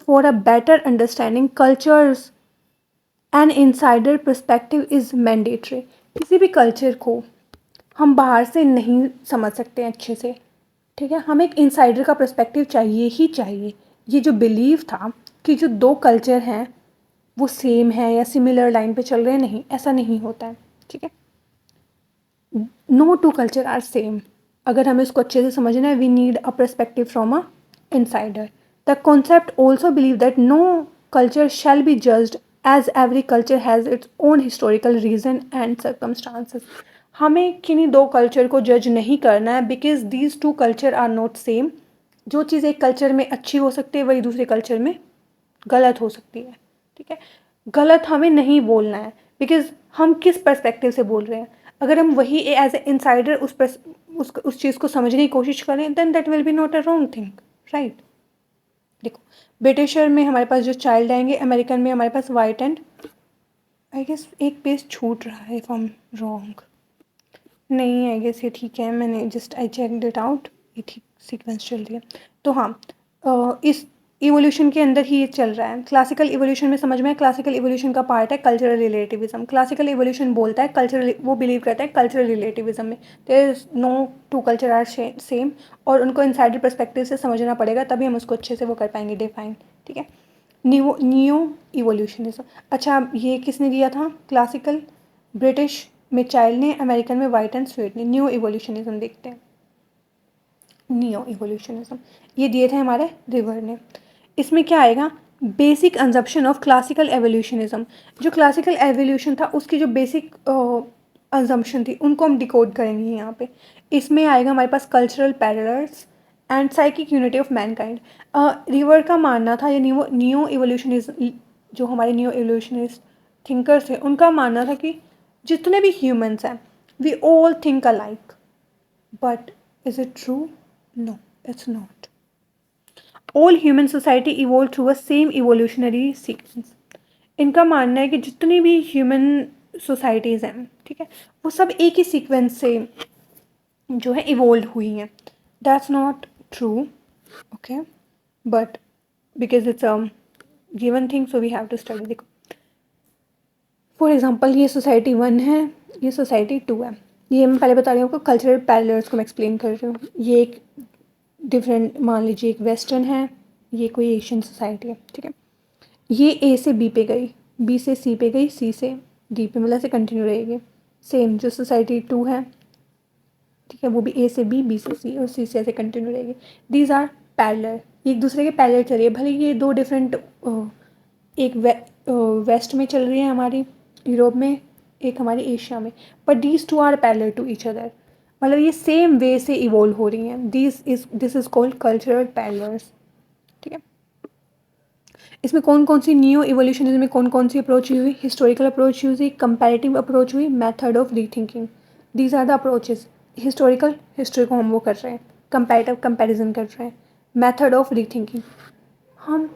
For a better understanding cultures, an insider perspective is mandatory. किसी भी culture को हम बाहर से नहीं समझ सकते अच्छे से, ठीक है। हमें एक इंसाइडर का पर्सपेक्टिव चाहिए ही चाहिए। ये जो बिलीव था कि जो दो कल्चर हैं वो सेम है या सिमिलर लाइन पे चल रहे हैं, नहीं, ऐसा नहीं होता है, ठीक है। No two culture are same. अगर हमें इसको अच्छे से समझना है, we need a perspective from a insider. The concept also believe that no culture shall be judged as every culture has its own historical reason and circumstances. हमें किन्हीं दो कल्चर को जज नहीं करना है because these two culture are not same. जो चीज़ एक कल्चर में अच्छी हो सकती है वही दूसरे कल्चर में गलत हो सकती है. ठीक है, गलत हमें नहीं बोलना है बिकॉज हम किस पर्सपेक्टिव से बोल रहे हैं. अगर हम वही एज ए इंसाइडर उस चीज़ को समझने की कोशिश करें then that will be not a wrong thing, right. देखो, ब्रिटिशर में हमारे पास जो चाइल्ड आएंगे, अमेरिकन में हमारे पास वाइट एंड आई गेस एक पेज छूट रहा है इफ आई एम रॉन्ग. नहीं, आई गेस ये ठीक है. मैंने just I checked it out, ये ठीक सीक्वेंस चल रही है. तो हाँ, इस इवोल्यूशन के अंदर ही ये चल रहा है. क्लासिकल इवोल्यूशन में समझ में, क्लासिकल इवोल्यूशन का पार्ट है कल्चरल रिलेटिविज्म. क्लासिकल इवोल्यूशन बोलता है कल्चरल, वो बिलीव करता है कल्चरल रिलेटिविज्म में there is no two culture are same, और उनको इनसाइडर पर्सपेक्टिव से समझना पड़ेगा तभी हम उसको अच्छे से वो कर पाएंगे डिफाइन. ठीक है, न्यू इवोल्यूशनिज्म. अच्छा, ये किसने दिया था? क्लासिकल ब्रिटिश में चाइल्ड ने, अमेरिकन में वाइट एंड स्वेट ने. न्यू इवोल्यूशनिज्म देखते हैं. न्यू इवोल्यूशनिज्म ये दिए थे हमारे रिवर ने. इसमें क्या आएगा? Basic conception of classical evolutionism. जो क्लासिकल एवोल्यूशन था उसकी जो बेसिक अजम्पशन थी उनको हम डिकोड करेंगे यहाँ पे. इसमें आएगा हमारे पास cultural parallels and psychic unity of mankind. Rivers का मानना था, ये न्यू इवोल्यूशनिज्म जो हमारे न्यू इवोल्यूशनिस्ट थिंकर्स थे उनका मानना था कि जितने भी ह्यूमंस हैं we all think alike. But is it true? No, it's not. All human society evolve through a same evolutionary sequence. इनका मानना है कि जितनी भी ह्यूमन सोसाइटीज़ हैं, ठीक है, वो सब एक ही सीक्वेंस से जो है इवोल्व हुई हैं. That's not true. Okay, but because it's a given thing so we have to study. देखो, फॉर एग्जाम्पल ये सोसाइटी 1 है, ये सोसाइटी 2 है. ये मैं पहले बता रही हूँ आपको कल्चरल पैरेलल्स को मैं एक्सप्लेन कर रही हूँ. ये एक डिफरेंट, मान लीजिए एक वेस्टर्न है, ये कोई एशियन सोसाइटी है. ठीक है, ये ए से बी पे गई, बी से सी पे गई, सी से डी पे, मतलब से कंटिन्यू रहेगी. सेम जो सोसाइटी 2 है, ठीक है, वो भी ए से बी से सी और सी से ऐसे कंटिन्यू रहेगी. दीज आर पैरेलल, एक दूसरे के पैरेलल चल रही है. भले ये दो डिफरेंट, एक वेस्ट में चल रही है हमारी यूरोप में, एक हमारी एशिया में, but these two are parallel to each other. मतलब ये सेम वे से इवोल्व हो रही हैं. This is called cultural parallels. ठीक है, इसमें कौन कौन सी न्यू इवोल्यूशनिज्म में कौन कौन सी अप्रोच हुई? हिस्टोरिकल अप्रोच यूज हुई, कंपैरेटिव अप्रोच हुई, method of rethinking. These are the approaches. Historical, history को हम वो कर रहे हैं, कंपैरेटिव कंपैरिजन कर रहे हैं, मेथड ऑफ रीथिंकिंग. हम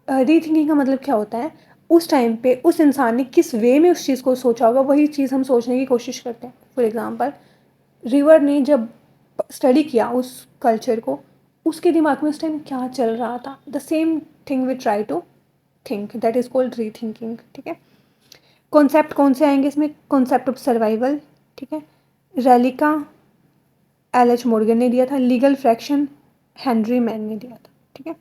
रीथिंकिंग का मतलब क्या होता है? उस टाइम पे उस इंसान ने किस वे में उस चीज़ को सोचा होगा वही चीज़ हम सोचने की कोशिश करते हैं. फॉर एग्जांपल, रिवर ने जब स्टडी किया उस कल्चर को, उसके दिमाग में उस टाइम क्या चल रहा था, the same thing we try to think, that is called rethinking. ठीक है, कॉन्सेप्ट कौन से आएंगे इसमें? कॉन्सेप्ट ऑफ सर्वाइवल, ठीक है, रैली का एल.एच. मॉर्गन ने दिया था. लीगल फ्रैक्शन हेनरी मैन ने दिया था. ठीक है,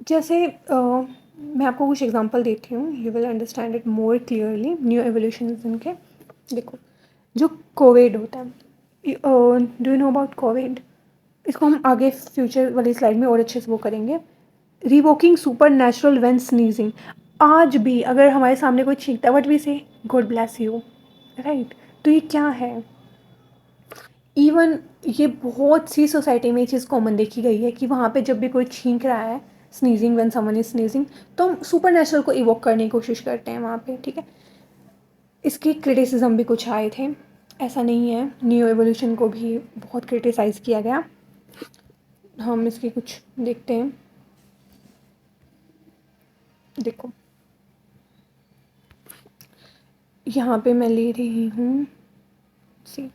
जैसे मैं आपको कुछ एग्जांपल देती हूँ, you will understand it more clearly new evolutionism के. देखो, जो कोविड होता है, do you know about covid? इसको हम आगे फ्यूचर वाली स्लाइड में और अच्छे से वो करेंगे. Revoking super natural when sneezing. आज भी अगर हमारे सामने कोई छींकता है, व्हाट वी से? God bless you, right. तो ये क्या है? इवन ये बहुत सी सोसाइटी में ये चीज़ कॉमन देखी गई है कि वहाँ पे जब भी कोई छींक रहा है, sneezing when someone is sneezing, तो हम सुपर नेचुरल को इवोक करने की कोशिश करते हैं वहाँ पे. ठीक है, इसकी क्रिटिसिज्म भी कुछ आए थे, ऐसा नहीं है. न्यू एवोल्यूशन को भी बहुत क्रिटिसाइज़ किया गया. हम इसके कुछ देखते हैं. देखो, यहाँ पे मैं ले रही हूँ सी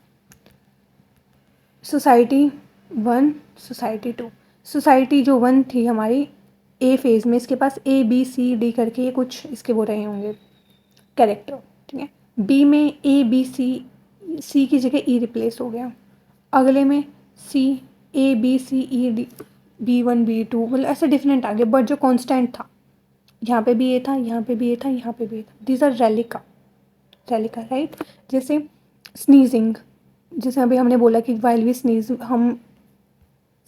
सोसाइटी 1, सोसाइटी 2. सोसाइटी जो 1 थी हमारी ए फेज़ में, इसके पास ए बी सी डी करके ये कुछ इसके वो रहे होंगे कैरेक्टर. ठीक है, बी में ए बी सी की जगह ई रिप्लेस हो गया. अगले में सी, ए बी सी ई डी, B1 B2, मतलब ऐसे डिफरेंट आ गए, बट जो कांस्टेंट था, यहाँ पे भी ये था, यहाँ पे भी ये था, यहाँ पे भी ये था. These are replica, right. जैसे स्नीजिंग, जैसे अभी हमने बोला कि वाइल वी स्नीज, हम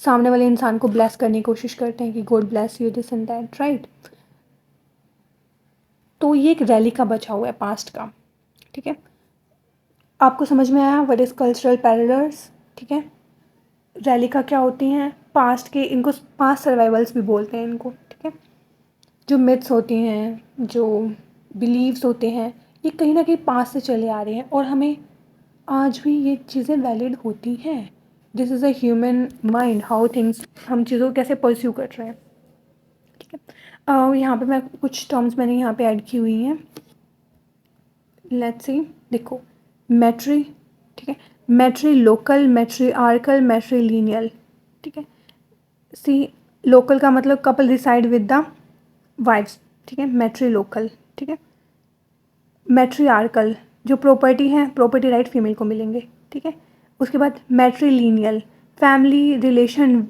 सामने वाले इंसान को ब्लेस करने की कोशिश करते हैं कि God bless you this and that, right. तो ये एक रैली का बचा हुआ है पास्ट का, ठीक है। आपको समझ में आया व्हाट इज़ कल्चरल पैरेलल्स, ठीक है। रैली का क्या होती हैं, पास्ट के, इनको पास्ट सर्वाइवल्स भी बोलते हैं इनको, ठीक है। जो मिथ्स होती हैं, जो बिलीव्स होते हैं, ये कहीं ना कहीं पास्ट से चले आ रहे हैं और हमें आज भी ये चीज़ें वैलिड होती हैं। This is a human mind, how things, हम चीज़ों को कैसे परस्यू कर रहे हैं, ठीक है। यहाँ पे मैं कुछ टर्म्स मैंने यहाँ पे ऐड की हुई हैं। लेट्स सी, देखो, मैट्री, ठीक है, मैट्री लोकल, मैट्री आर्कल, मैट्री लीनियल, ठीक है। सी, लोकल का मतलब couple reside with the wife's, ठीक है, मैट्री लोकल, ठीक है। मैट्री आर्कल, जो प्रॉपर्टी है, प्रॉपर्टी राइट फीमेल को मिलेंगे, ठीक है। उसके बाद matrilineal, family relation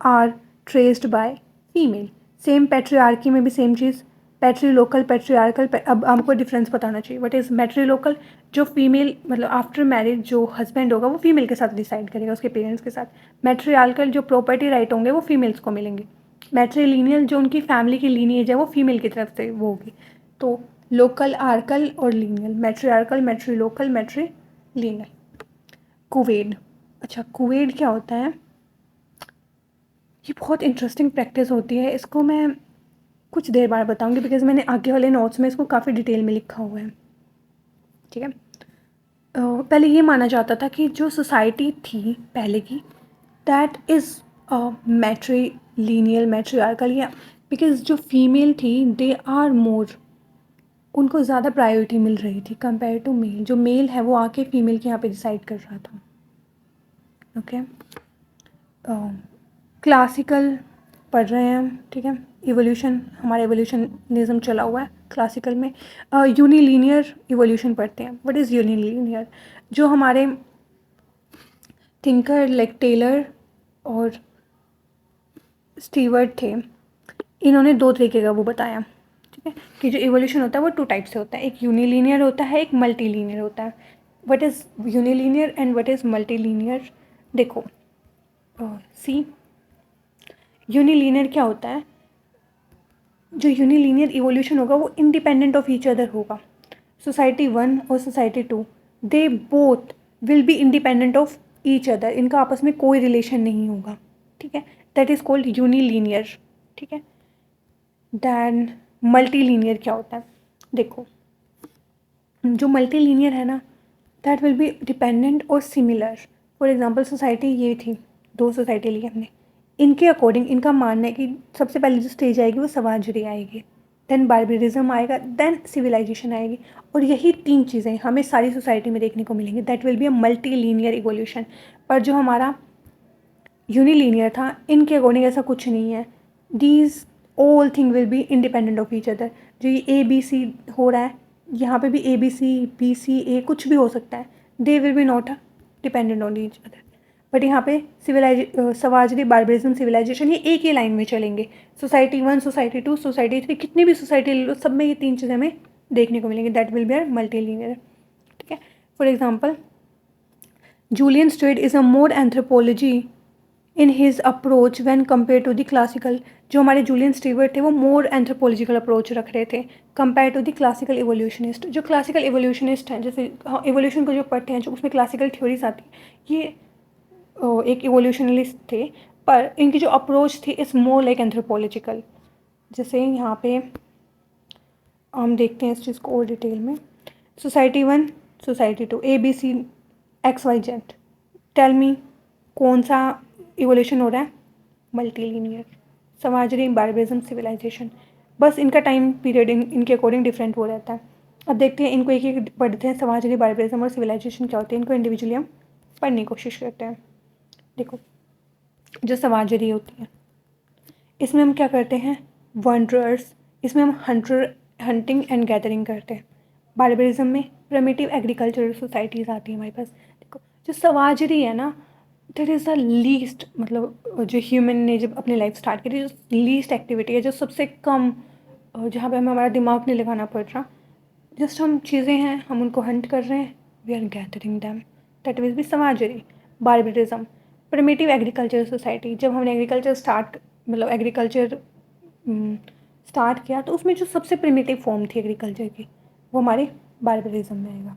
are traced by female. Same patriarchy में भी सेम चीज़, पैट्री लोकल, पैट्रियार्कल। अब हमको डिफरेंस बताना चाहिए, व्हाट इज़ मैट्री लोकल, जो फीमेल मतलब आफ्टर मैरिज जो हस्बैंड होगा वो फीमेल के साथ डिसाइड करेगा, उसके पेरेंट्स के साथ। मैट्रियार्कल, जो प्रॉपर्टी राइट होंगे वो फीमेल्स को मिलेंगे। मैट्रिलिनियल, जो उनकी फैमिली की लीनिएज है वो फीमेल की तरफ से वो होगी। तो लोकल, आर्कल और लीनियल, मैट्रियार्कल, मैट्री लोकल, मैट्री लीनियल। कुवेड, अच्छा कुवेड क्या होता है, ये बहुत इंटरेस्टिंग प्रैक्टिस होती है, इसको मैं कुछ देर बाद बताऊंगी बिकॉज मैंने आगे वाले नोट्स में इसको काफ़ी डिटेल में लिखा हुआ है, ठीक है। पहले ये माना जाता था कि जो सोसाइटी थी पहले की, दैट इज़ मैट्री लीनियल, मैट्रियार्कल, या बिकॉज जो फीमेल थी दे आर मोर, उनको ज़्यादा प्रायोरिटी मिल रही थी कंपेयर टू मेल। जो मेल है वो आके फीमेल के यहाँ पे डिसाइड कर रहा था, ओके। क्लासिकल पढ़ रहे हैं हम, ठीक है। इवोल्यूशन, हमारा इवोल्यूशनिज्म चला हुआ है क्लासिकल में। यूनिलीनियर इवोल्यूशन पढ़ते हैं। व्हाट इज़ यूनिलीनियर, जो हमारे थिंकर लाइक टेलर और स्टीवर्ट थे, इन्होंने दो तरीके का वो बताया, ठीक है, कि जो इवोल्यूशन होता है वो टू टाइप से होता है, एक यूनिलीनियर होता है, एक मल्टीलीनियर होता है। What is unilinear and what is multilinear, देखो, सी, यूनिलीनियर क्या होता है, जो यूनिलीनियर इवोल्यूशन होगा वो इंडिपेंडेंट ऑफ ईच अदर होगा। सोसाइटी 1 और society 2, they both will be independent of each other, इनका आपस में कोई रिलेशन नहीं होगा, ठीक है। दैट इज़ कॉल्ड यूनिलीनियर, ठीक है। दैन मल्टीलीनियर क्या होता है, देखो, जो मल्टीलीनियर है ना, दैट विल बी डिपेंडेंट और सिमिलर। फॉर एग्जांपल सोसाइटी ये थी, दो सोसाइटी ली हमने, इनके अकॉर्डिंग इनका मानना है कि सबसे पहले जो स्टेज आएगी वो सवाजरी आएगी, देन बार्बरिज्म आएगा, देन सिविलाइजेशन आएगी, और यही तीन चीज़ें हमें सारी सोसाइटी में देखने को मिलेंगी। That will be a multilinear evolution. पर जो हमारा यूनिलीनियर था, इनके अकॉर्डिंग ऐसा कुछ नहीं है, these all thing will be independent of each other. जो ये ए बी सी हो रहा है, यहाँ पे भी ए बी सी, बी सी ए कुछ भी हो सकता है, they will be not dependent on each other. But यहाँ पे सवाजरी, बार्बरिज्म, सिविलाइजेशन, ये एक ही लाइन में चलेंगे। सोसाइटी 1, सोसाइटी 2, सोसाइटी 3, कितनी भी सोसाइटी ले लो, सब में ये तीन चीज़ें हमें देखने को मिलेंगी। That will be our multilinear, ठीक है। For example, Julian Steward is a more anthropology in his approach when compare to the classical. जो हमारे जूलियन स्टीवर्ट थे वो मोर एंथ्रोपोलॉजिकल अप्रोच रख रहे थे कंपेयर टू द क्लासिकल इवोल्यूशनिस्ट। जो क्लासिकल इवोल्यूशनिस्ट हैं, जैसे इवोल्यूशन को जो पढ़ते हैं, जो उसमें क्लासिकल थ्योरीज आती है, ये एक इवोल्यूशनलिस्ट थे, पर इनकी जो अप्रोच थी इज़ मोर लाइक एंथ्रोपोलॉजिकल। जैसे यहाँ पे हम देखते हैं इस चीज़ को और डिटेल में। Society 1, society 2, A B C X Y Z, tell me कौन सा इवोल्यूशन हो रहा है, मल्टीलीनियर। समाजरी, बार्बरिज्म, सिविलाइजेशन, बस इनका टाइम पीरियड इनके अकॉर्डिंग डिफरेंट हो रहता है। अब देखते हैं इनको एक एक पढ़ते हैं, समाजरी, बार्बरिज्म और सिविलाइजेशन क्या होते हैं, इनको इंडिविजुअली हम पढ़ने की कोशिश करते हैं। देखो, जो समाजरी होती है, इसमें हम क्या करते हैं, वंडरर्स, इसमें हम हंटिंग एंड गैदरिंग करते हैं। बार्बरिज्म में प्रिमिटिव एग्रीकल्चरल सोसाइटीज़ आती हैं हमारे पास। देखो, जो सवाजरी है ना, दैट इज़ द लीस्ट, मतलब जो ह्यूमन ने जब अपनी लाइफ स्टार्ट करी, जो लीस्ट एक्टिविटी है, जो सबसे कम, जहाँ पे हमें हमारा दिमाग नहीं लगाना पड़ रहा, जस्ट हम चीज़ें हैं, हम उनको हंट कर रहे हैं, we are gathering them, that will be savagery. Barbarism, primitive agriculture society, जब हमने एग्रीकल्चर स्टार्ट किया तो उसमें जो सबसे प्रिमिटिव फॉर्म थी एग्रीकल्चर की वो हमारे बार्बरिज्म में आएगा.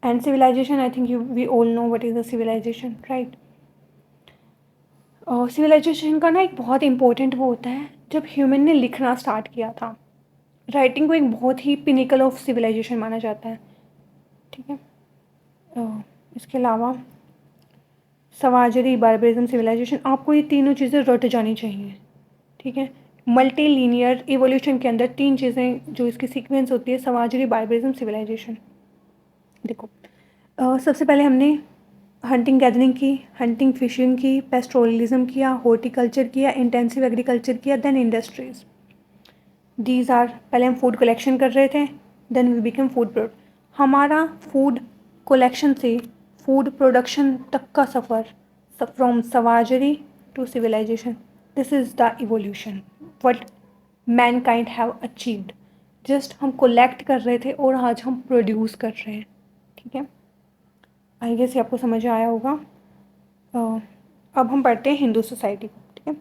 And civilization, I think we all know what is the civilization, right. Civilization का ना एक बहुत इंपॉर्टेंट वो होता है जब ह्यूमन ने लिखना स्टार्ट किया था. राइटिंग को एक बहुत ही पिनिकल ऑफ सिविलाइजेशन माना जाता है. ठीक है. इसके अलावा सवाजरी, बार्बरिज्म, सिविलाइजेशन, आपको ये तीनों चीज़ें रट जानी चाहिए. ठीक है. मल्टी लीनियर इवोल्यूशन के अंदर 3 चीज़ें जो इसकी सीक्वेंस होती है, सवाजरी, बार्बरिज्म, सिविलाइजेशन. देखो, सबसे पहले हमने हंटिंग गैदरिंग की, हंटिंग फिशिंग की, पेस्टोरलिज्म किया, हॉर्टिकल्चर किया, इंटेंसिव एग्रीकल्चर किया, देन इंडस्ट्रीज. दीज आर, पहले हम फूड कलेक्शन कर रहे थे, then we become food product. हमारा फूड कलेक्शन से फूड प्रोडक्शन तक का सफ़र from savagery to civilization, this is the evolution what mankind have achieved. Just हम कोलेक्ट कर रहे थे और आज हम प्रोड्यूस कर रहे हैं. ठीक है. आई गेस ये आपको समझ आया होगा. अब हम पढ़ते हैं हिंदू सोसाइटी को. ठीक है.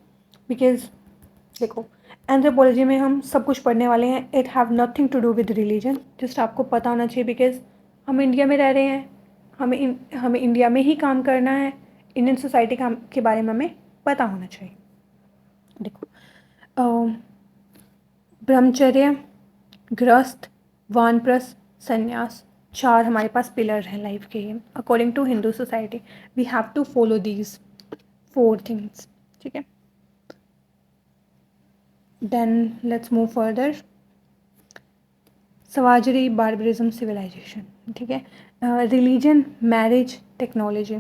बिकॉज देखो, एंथ्रोपोलॉजी में हम सब कुछ पढ़ने वाले हैं. It have nothing to do with religion. Just आपको पता होना चाहिए बिकॉज हम इंडिया में रह रहे हैं, हमें इंडिया में ही काम करना है. इंडियन सोसाइटी के बारे में हमें पता होना चाहिए. देखो, ब्रह्मचर्य, गृहस्थ, वानप्रस्थ, संन्यास, 4 हमारे पास पिलर हैं लाइफ के. According to Hindu society we have to follow these 4 things. ठीक है. Then let's move further. Savagery, barbarism, civilization. ठीक है. रिलीजन, मैरिज, टेक्नोलॉजी,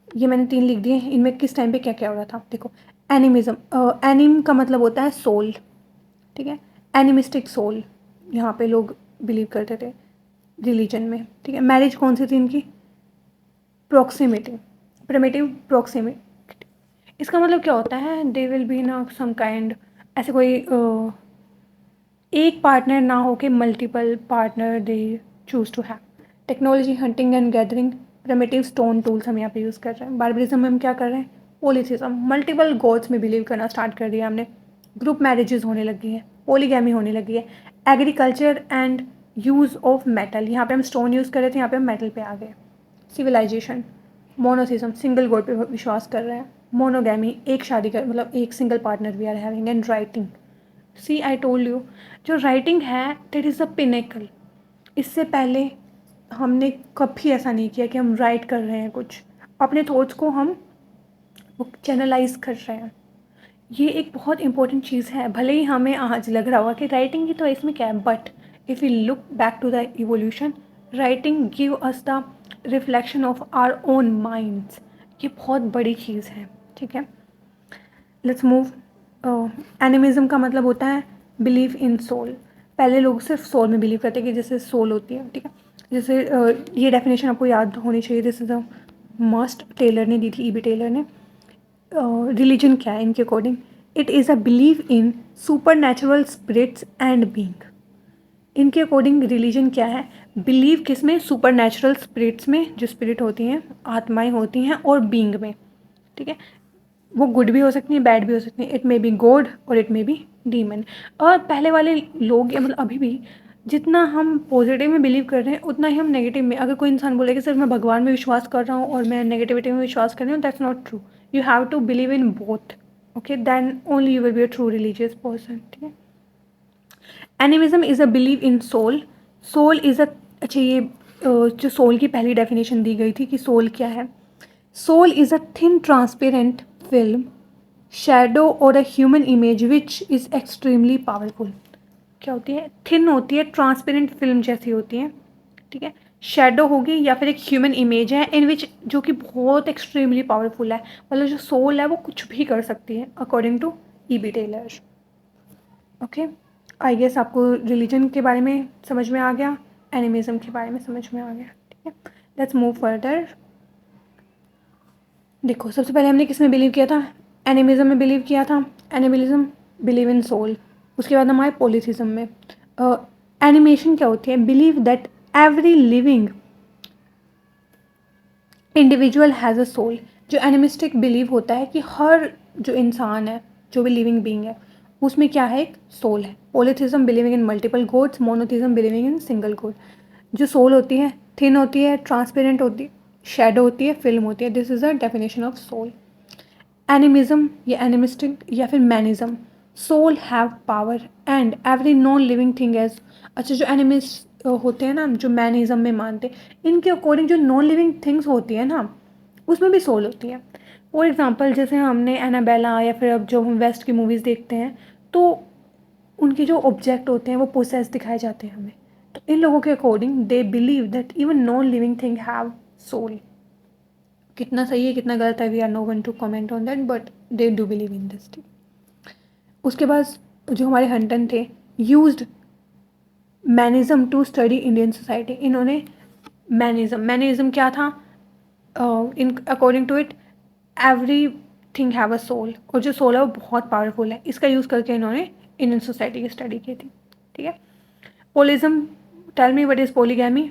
ये मैंने 3 लिख दिए. इनमें किस टाइम पे क्या क्या हो रहा था. देखो, एनिमिज्म, एनिम का मतलब होता है सोल. ठीक है. एनिमिस्टिक सोल यहाँ पे लोग बिलीव करते थे रिलीजन में. ठीक है. मैरिज कौन सी थी इनकी, प्रॉक्सिमिटी, प्रिमिटिव प्रॉक्सिमिटी. इसका मतलब क्या होता है, दे विल बी ना सम काइंड, ऐसे कोई एक पार्टनर ना हो के multiple partner they choose to have. Technology, hunting and gathering, primitive stone tools हम यहाँ पे यूज़ कर रहे हैं. बार्बरिज्म में हम क्या कर रहे हैं, पॉलीथिज्म, मल्टीपल गॉड्स में बिलीव करना स्टार्ट कर दिया हमने. ग्रुप मैरिजेस होने लगी है, पॉलीगैमी होने लगी है. Agriculture and use of metal, यहाँ पे हम स्टोन यूज़ कर रहे थे, यहाँ पे हम मेटल पे आ गए. सिविलाइजेशन, मोनोथिज्म, सिंगल गॉड पे विश्वास कर रहे हैं. मोनोगैमी, एक शादी कर मतलब एक single partner we are having. And writing, see I told you, जो राइटिंग है दैट इज़ अ पिनेकल. इससे पहले हमने कभी ऐसा नहीं किया कि हम राइट कर रहे हैं कुछ, अपने थॉट्स को हम चैनलाइज कर रहे हैं. ये एक बहुत इंपॉर्टेंट चीज़ है. भले ही हमें आज लग रहा होगा कि राइटिंग की तो इसमें क्या है, but if you look back to the evolution, writing give us the reflection of our own minds. ये बहुत बड़ी चीज़ है. ठीक है. Let's move. एनिमिज्म का मतलब होता है बिलीव इन सोल. पहले लोग सिर्फ सोल में बिलीव करते हैं कि जैसे सोल होती है. ठीक है. जैसे ये डेफिनेशन आपको याद होनी चाहिए. This is a must, Tylor ने दी थी, E.B. टेलर ने. रिलीजन क्या है इनके according, it is a believe in supernatural spirits and being. इनके अकॉर्डिंग रिलीजन क्या है, बिलीव किस में, सुपर नेचुरल स्पिरिट्स में, जो स्पिरिट होती हैं, आत्माएं होती हैं, और बींग में. ठीक है. वो गुड भी हो सकती हैं, बैड भी हो सकती हैं. इट मे बी गॉड और इट मे बी डीमन. और पहले वाले लोग, या मतलब अभी भी, जितना हम पॉजिटिव में बिलीव कर रहे हैं उतना ही हम नेगेटिव में. अगर कोई इंसान बोले कि सर मैं भगवान में विश्वास कर रहा हूँ और मैं नेगेटिविटी में विश्वास कर रही हूँ, that's not true. You have to believe in both. Okay, then only you will be a true religious person. ठीक है. Animism is a believe in soul. Soul is a, अच्छा ये जो सोल की पहली डेफिनेशन दी गई थी कि सोल क्या है. Soul is a thin transparent film, shadow और a human image which is extremely powerful. क्या होती है, थिन होती है, ट्रांसपेरेंट फिल्म जैसी होती है. ठीक है. शैडो होगी या फिर एक ह्यूमन इमेज है इन विच, जो कि बहुत एक्सट्रीमली पावरफुल है. मतलब जो सोल है वो कुछ भी कर सकती है according to E.B. Tylor. Okay. I guess आपको रिलीजन के बारे में समझ में आ गया, एनिमिज्म के बारे में समझ में आ गया. ठीक है. Let's move further. देखो, सबसे पहले हमने किस में बिलीव किया था, एनिमिज्म में बिलीव किया था. Animism believe in soul. उसके बाद हम आए पॉलीथिज्म में. एनिमेशन क्या होती है, believe that every living individual has a soul. जो एनिमिस्टिक बिलीव होता है कि हर जो इंसान है, जो भी लिविंग बीइंग है, उसमें क्या है, एक सोल है। Polytheism believing in multiple gods, monotheism believing in single god. जो सोल होती है थिन होती है, ट्रांसपेरेंट होती है, शैडो होती है, फिल्म होती है। This is a definition of soul. Animism या एनिमिस्टिक या फिर manism, soul have power and every non living thing has. अच्छा, जो एनिमिस्ट होते हैं ना, जो मैनिज्म में मानते हैं, इनके अकॉर्डिंग जो नॉन लिविंग थिंग्स होती है ना, उसमें भी सोल होती है। फॉर एग्जाम्पल, जैसे हमने एनाबेला या फिर अब जो हम वेस्ट की मूवीज़ देखते हैं, तो उनके जो ऑब्जेक्ट होते हैं वो पोसेस दिखाए जाते हैं हमें। तो इन लोगों के according they believe that even non living thing have soul. कितना सही है कितना गलत है, we are no one to comment on that, but they do believe in this thing. उसके बाद जो हमारे हंटन थे, used manism to study Indian society. इन्होंने मैनिज्म क्या था, in according to it everything have a soul, और जो सोल है वो बहुत पावरफुल है। इसका यूज़ करके इन्होंने इंडियन सोसाइटी की स्टडी की थी। ठीक है। पोलिज्म, tell me what is polygamy?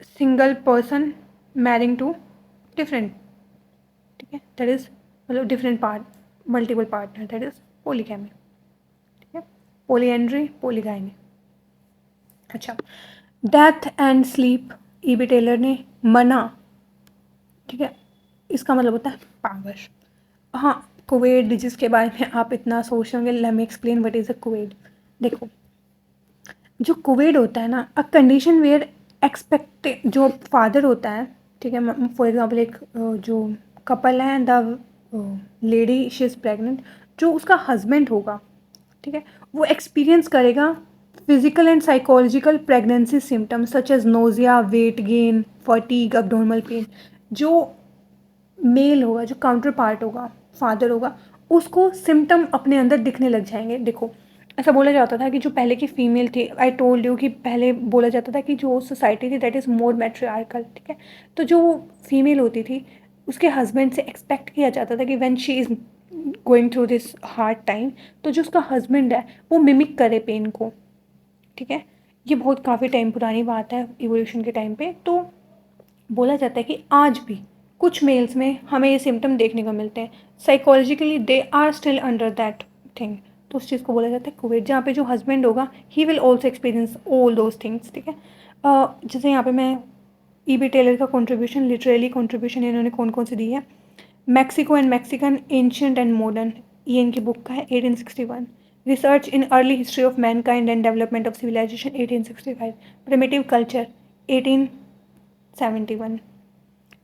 Single person marrying to different, ठीक है, दैट इज मतलब different part, multiple partner, that is polygamy. ठीक है। Polyandry, polygamy. अच्छा, death and sleep, E B. Tylor ने मना। ठीक है, इसका मतलब होता है पावर। हाँ, कोविड जिसके बारे में आप इतना सोच रहे होंगे, let me explain what is a Covid. देखो, जो कोविड होता है ना, अ कंडीशन वेयर एक्सपेक्टेड, जो फादर होता है, ठीक है, फॉर एग्जांपल एक जो कपल है, the lady she is pregnant, जो उसका हस्बैंड होगा, ठीक है, वो एक्सपीरियंस करेगा physical and psychological pregnancy symptoms such as nausea, weight gain, fatigue, abdominal pain. जो मेल होगा, जो काउंटर पार्ट होगा, फादर होगा, उसको सिम्टम अपने अंदर दिखने लग जाएंगे। देखो, ऐसा बोला जाता था कि जो पहले की फीमेल थी, आई टोल्ड यू कि पहले बोला जाता था कि जो सोसाइटी थी दैट इज़ मोर मैट्रियार्कल। ठीक है, तो जो फीमेल होती थी, उसके हस्बैंड से एक्सपेक्ट किया जाता था कि when she is going through this hard time, तो जो उसका हस्बैंड है वो मिमिक करे पेन को। ठीक है, ये बहुत काफ़ी टाइम पुरानी बात है इवोल्यूशन के टाइम पे। तो बोला जाता है कि आज भी कुछ मेल्स में हमें ये सिम्टम देखने को मिलते हैं। Psychologically they are still under that thing. तो उस चीज़ को बोला जाता है कोविड, जहाँ पे जो हस्बैंड होगा he will also experience all those things. ठीक है, जैसे यहाँ पे मैं ई.बी. टेलर का कंट्रीब्यूशन, लिटरेली कंट्रीब्यूशन इन्होंने कौन कौन से दी है। Mexico and Mexican, ancient and modern, ये इनकी बुक का है, 1861। Research in early history of mankind and development of civilisation, 1865। Primitive culture, 1871।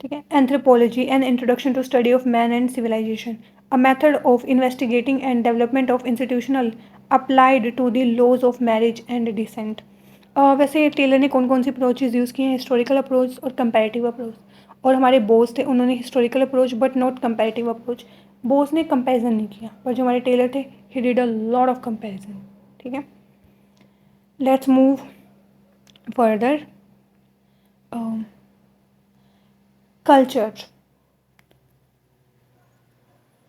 ठीक है। Anthropology, an introduction to study of man and civilisation, a method of investigating and development of institutional applied to the laws of marriage and descent. वैसे Tylor ने कौन कौन सी approaches use किए हैं? Historical approach और कंपैरेटिव अप्रोच। और हमारे बोस थे, उन्होंने historical approach but not comparative approach. Boas ने कंपैरिजन नहीं किया, पर जो हमारे टेलर थे he did a lot of comparison. ठीक है, let's move further. Culture,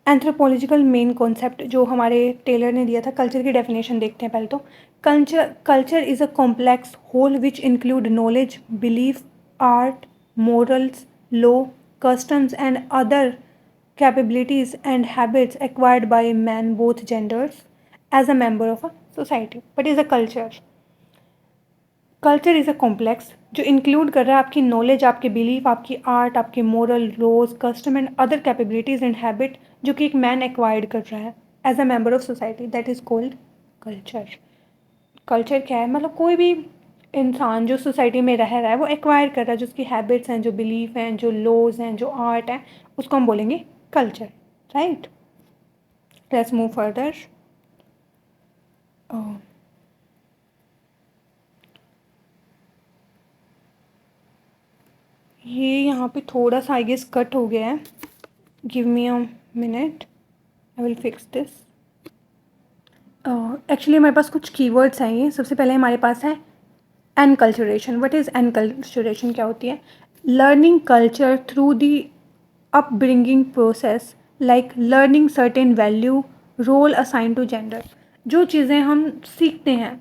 anthropological main concept जो हमारे टेलर ने दिया था। कल्चर की डेफिनेशन देखते हैं पहले तो। Culture is a complex whole which include knowledge, belief, art, morals, law, customs and other capabilities and habits acquired by man both genders as a member of a society. What is a culture? Culture is a complex जो include कर रहा है आपकी knowledge, आपके belief, आपकी art, आपके moral, laws, custom and other capabilities and habit जो कि एक मैन एक्वायर्ड कर रहा है as a member of society, that is called culture. Culture क्या है? मतलब कोई भी इंसान जो सोसाइटी में रह रहा है वो एक्वायर कर रहा है, जो उसकी हैबिट्स हैं, जो बिलीफ हैं, जो लॉज हैं, जो आर्ट है, उसको हम बोलेंगे culture. Right, let's move further. ये यहाँ पे थोड़ा सा आई गेस कट हो गया है, give me a minute, I will fix this. Actually हमारे पास कुछ कीवर्ड्स हैं। ये सबसे पहले हमारे पास है एनकल्चरेशन। What is enculturation? क्या होती है? Learning culture through the upbringing process, like learning certain value, role assign to gender. जो चीज़ें हम सीखते हैं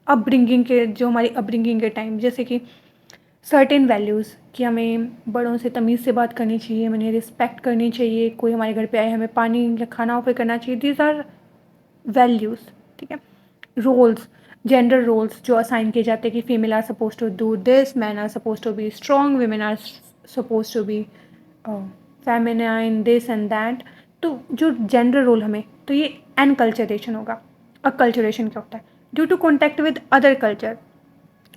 अपब्रिंगिंग के, जो हमारी अपब्रिंगिंग के टाइम, जैसे कि सर्टेन वैल्यूज़ कि हमें बड़ों से तमीज़ से बात करनी चाहिए, हमें रिस्पेक्ट करनी चाहिए, कोई हमारे घर पे आए हमें पानी या खाना ऑफर करना चाहिए, दीज आर वैल्यूज़, ठीक है। रोल्स, जेंडर रोल्स जो असाइन किए जाते हैं कि female are suppose to do this, man are suppose to be strong, women are suppose to be feminine, this and that. तो जो जेंडर रोल हमें, तो ये एनकल्चरेशन होगा। अकल्चरेशन क्या होता है? Due to contact with other culture.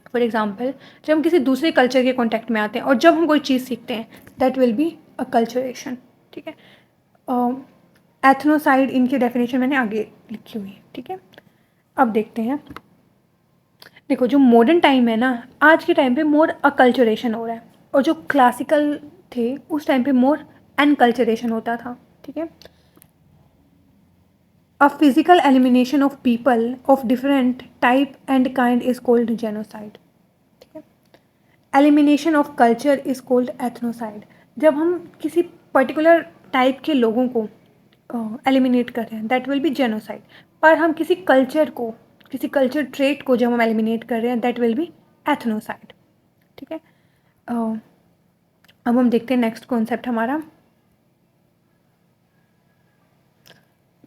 For example, जब हम किसी दूसरे कल्चर के कॉन्टैक्ट में आते हैं और जब हम कोई चीज़ सीखते हैं, दैट विल बी अकल्चरेशन, ठीक है। एथनोसाइड इनकी डेफिनेशन मैंने आगे लिखी हुई है, ठीक है। अब देखते हैं, देखो जो मॉडर्न टाइम है ना, आज के टाइम पे मोर अकल्चरेशन हो रहा है, और जो क्लासिकल थे उस टाइम पे मोर एनकल्चरेशन होता था, ठीक है। A physical elimination of people of different type and kind is called genocide. ठीक है। Elimination of culture is called ethnocide. जब हम किसी पर्टिकुलर टाइप के लोगों को एलिमिनेट कर रहे हैं, दैट विल बी जेनोसाइड। पर हम किसी कल्चर को, किसी कल्चर ट्रेट को जब हम एलिमिनेट कर रहे हैं, दैट विल बी एथनोसाइड, ठीक है। अब हम देखते हैं नेक्स्ट कॉन्सेप्ट हमारा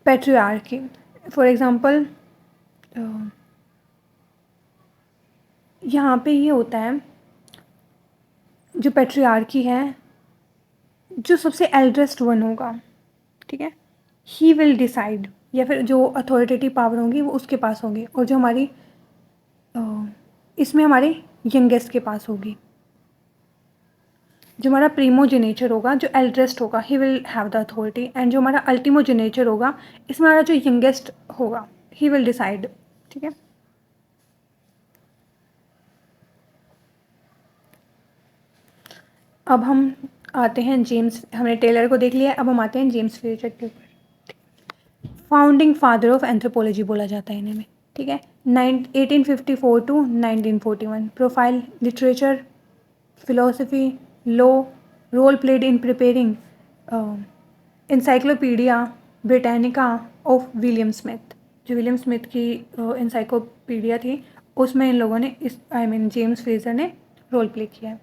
पैट्रियार्की। फॉर एग्जांपल, यहाँ पे ये होता है, जो पैट्रियार्की है, जो सबसे एल्डेस्ट वन होगा, ठीक है, ही विल डिसाइड, या फिर जो अथॉरिटेटिव पावर होंगी वो उसके पास होंगी, और जो हमारी इसमें हमारे यंगेस्ट के पास होगी। जो हमारा प्रीमोजेनेचर होगा, जो एल्डेस्ट होगा, he will have the authority, and जो हमारा अल्टीमोजेनेचर होगा, इसमें हमारा जो यंगेस्ट होगा, ही विल डिसाइड, ठीक है। अब हम आते हैं जेम्स, हमने टेलर को देख लिया, अब हम आते हैं जेम्स फ्रेजर के ऊपर। फाउंडिंग फादर ऑफ एंथ्रोपोलॉजी बोला जाता है इन्हें में, ठीक है। 1854 to 1941, profile, literature, philosophy, law, role played in preparing encyclopaedia Britannica of William Smith. जो विलियम स्मिथ की इंसाइक्लोपीडिया थी, उसमें इन लोगों ने इस जेम्स फ्रेजर ने रोल प्ले किया है।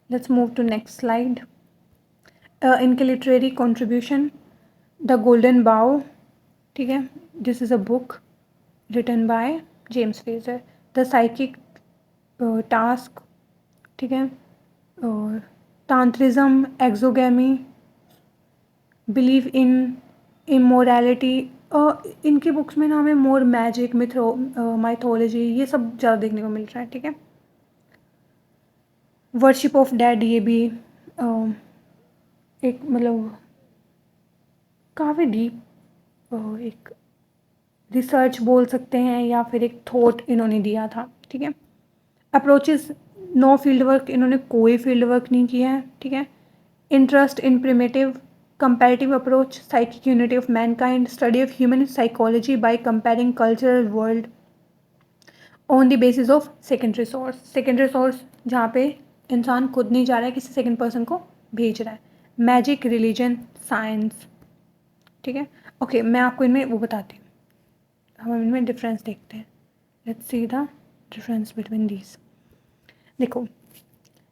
Let's move to next slide. इनके literary contribution, the golden bough, ठीक है, this is a book written by James Frazer. The psychic task, ठीक है, और तांत्रिज्म, एक्सोगैमी, बिलीव इन इमोरैलिटी। इनकी बुक्स में ना हमें मोर मैजिक, माइथोलॉजी, ये सब ज़्यादा देखने को मिल रहा है, ठीक है। वर्शिप ऑफ डेड, ये भी एक मतलब काफ़ी डीप एक रिसर्च बोल सकते हैं, या फिर एक थॉट इन्होंने दिया था, ठीक है। अप्रोचेस, नो फील्ड वर्क, इन्होंने कोई फील्ड वर्क नहीं किया है, ठीक है। Interest in primitive comparative approach, psychic unity of Mankind, study of human psychology by comparing cultural world on the basis of secondary source. Secondary source जहाँ पे इंसान खुद नहीं जा रहा है, किसी सेकेंड पर्सन को भेज रहा है। मैजिक, रिलीजन, साइंस, ठीक है। ओके, मैं आपको इनमें वो बताती हूँ, हम इनमें डिफरेंस देखते हैं। Let's see the difference between these. देखो,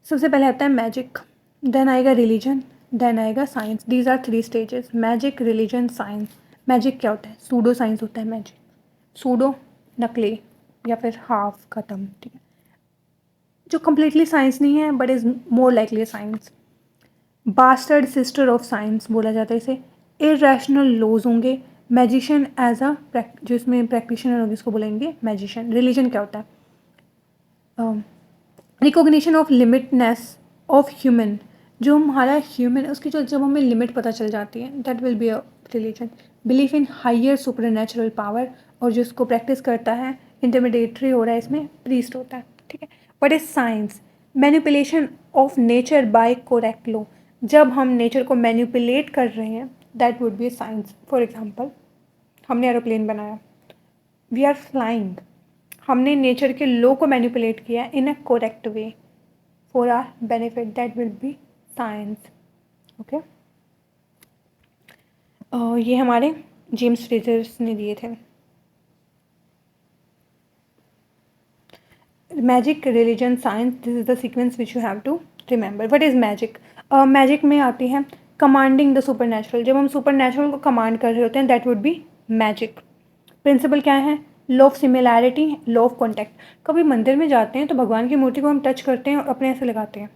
सबसे पहले आता है मैजिक, देन आएगा रिलीजन, देन आएगा science. These are 3 stages, magic, religion, science. Magic क्या होता है? सूडो साइंस होता है मैजिक। सूडो नकली या फिर हाफ खत्म, ठीक है, जो कम्प्लीटली साइंस नहीं है but is more likely science. Bastard sister of science बोला जाता है इसे। इरेशनल लॉज होंगे। मैजिशियन एज अ जो इसमें प्रैक्टिशनर होंगे इसको बोलेंगे मैजिशियन। रिलीजन क्या होता है? रिकॉग्निशन ऑफ लिमिटनेस ऑफ ह्यूमन, जो हमारा ह्यूमन है उसकी जो जब हमें लिमिट पता चल जाती है, that will be a religion. Belief in higher supernatural power, और जो इसको प्रैक्टिस करता है, इंटरमीडिएटरी हो रहा है इसमें, प्रीस्ट होता है, ठीक है। What is science? Manipulation of nature by correct law, जब हम नेचर को मैनिपुलेट कर रहे हैं, that would be science. For example, हमने एरोप्लेन बनाया, वी आर फ्लाइंग, हमने नेचर के लॉ को मैनिपुलेट किया in a correct way for our benefit, that will be science, okay. ये हमारे जेम्स फ्रेजर्स ने दिए थे। Magic, religion, science, this is the sequence which you have to remember. What is magic? Magic में आती है commanding the super natural. जब हम सुपर नेचुरल को कमांड कर रहे होते हैं that would be magic. Principle क्या है? Law of similarity, law of contact. कभी मंदिर में जाते हैं तो भगवान की मूर्ति को हम टच करते हैं और अपने ऐसे लगाते हैं,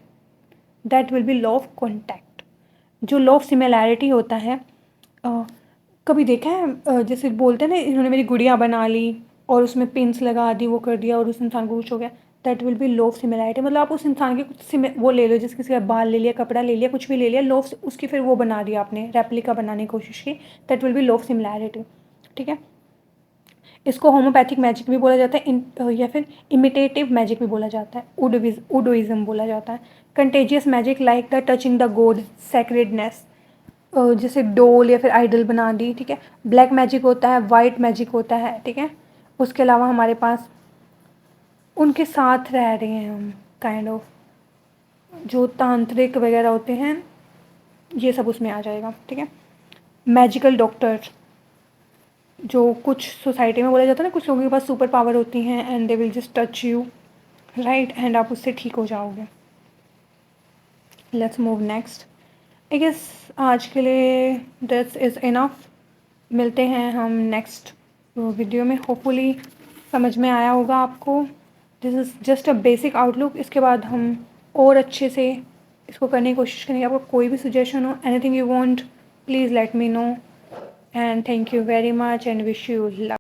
that will B law of contact. जो लॉ ऑफ सिमिलैरिटी होता है, कभी देखा है जैसे बोलते हैं ना इन्होंने मेरी गुड़िया बना ली और उसमें पिंस लगा दी, वो कर दिया और उस इंसान को कुछ हो गया, that will B law of similarity. मतलब आप उस इंसान के कुछ वो ले लो, जिस किसी का बाल ले लिया, कपड़ा ले लिया, कुछ भी ले लिया, लॉ ऑफ उसकी फिर वो बना दिया आपने, रेप्लिका बनाने की कोशिश की, that will B law of similarity. ठीक है. इसको होम्योपैथिक मैजिक भी बोला जाता है, या फिर इमिटेटिव मैजिक भी बोला जाता है, उडोइज्म बोला जाता है. Contagious magic like the touching the God, सैक्रेडनेस, जैसे डोल या फिर आइडल बना दी. ठीक है. ब्लैक मैजिक होता है, वाइट मैजिक होता है. ठीक है. उसके अलावा हमारे पास उनके साथ रह रहे हैं हम, काइंड ऑफ जो तांत्रिक वगैरह होते हैं, ये सब उसमें आ जाएगा. ठीक है. मैजिकल डॉक्टर, जो कुछ सोसाइटी में बोला जाता है ना, कुछ लोगों के पास सुपर पावर होती हैं and they will just touch you, right, and आप उससे ठीक हो जाओगे. Let's move next. I guess आज के लिए दिस इज़ इनफ. मिलते हैं हम नेक्स्ट वीडियो में. होपफुली समझ में आया होगा आपको. This is just a basic outlook. इसके बाद हम और अच्छे से इसको करने की कोशिश करेंगे. आपको कोई भी सजेशन हो, anything you want, please let me know. And thank you very much and wish you luck.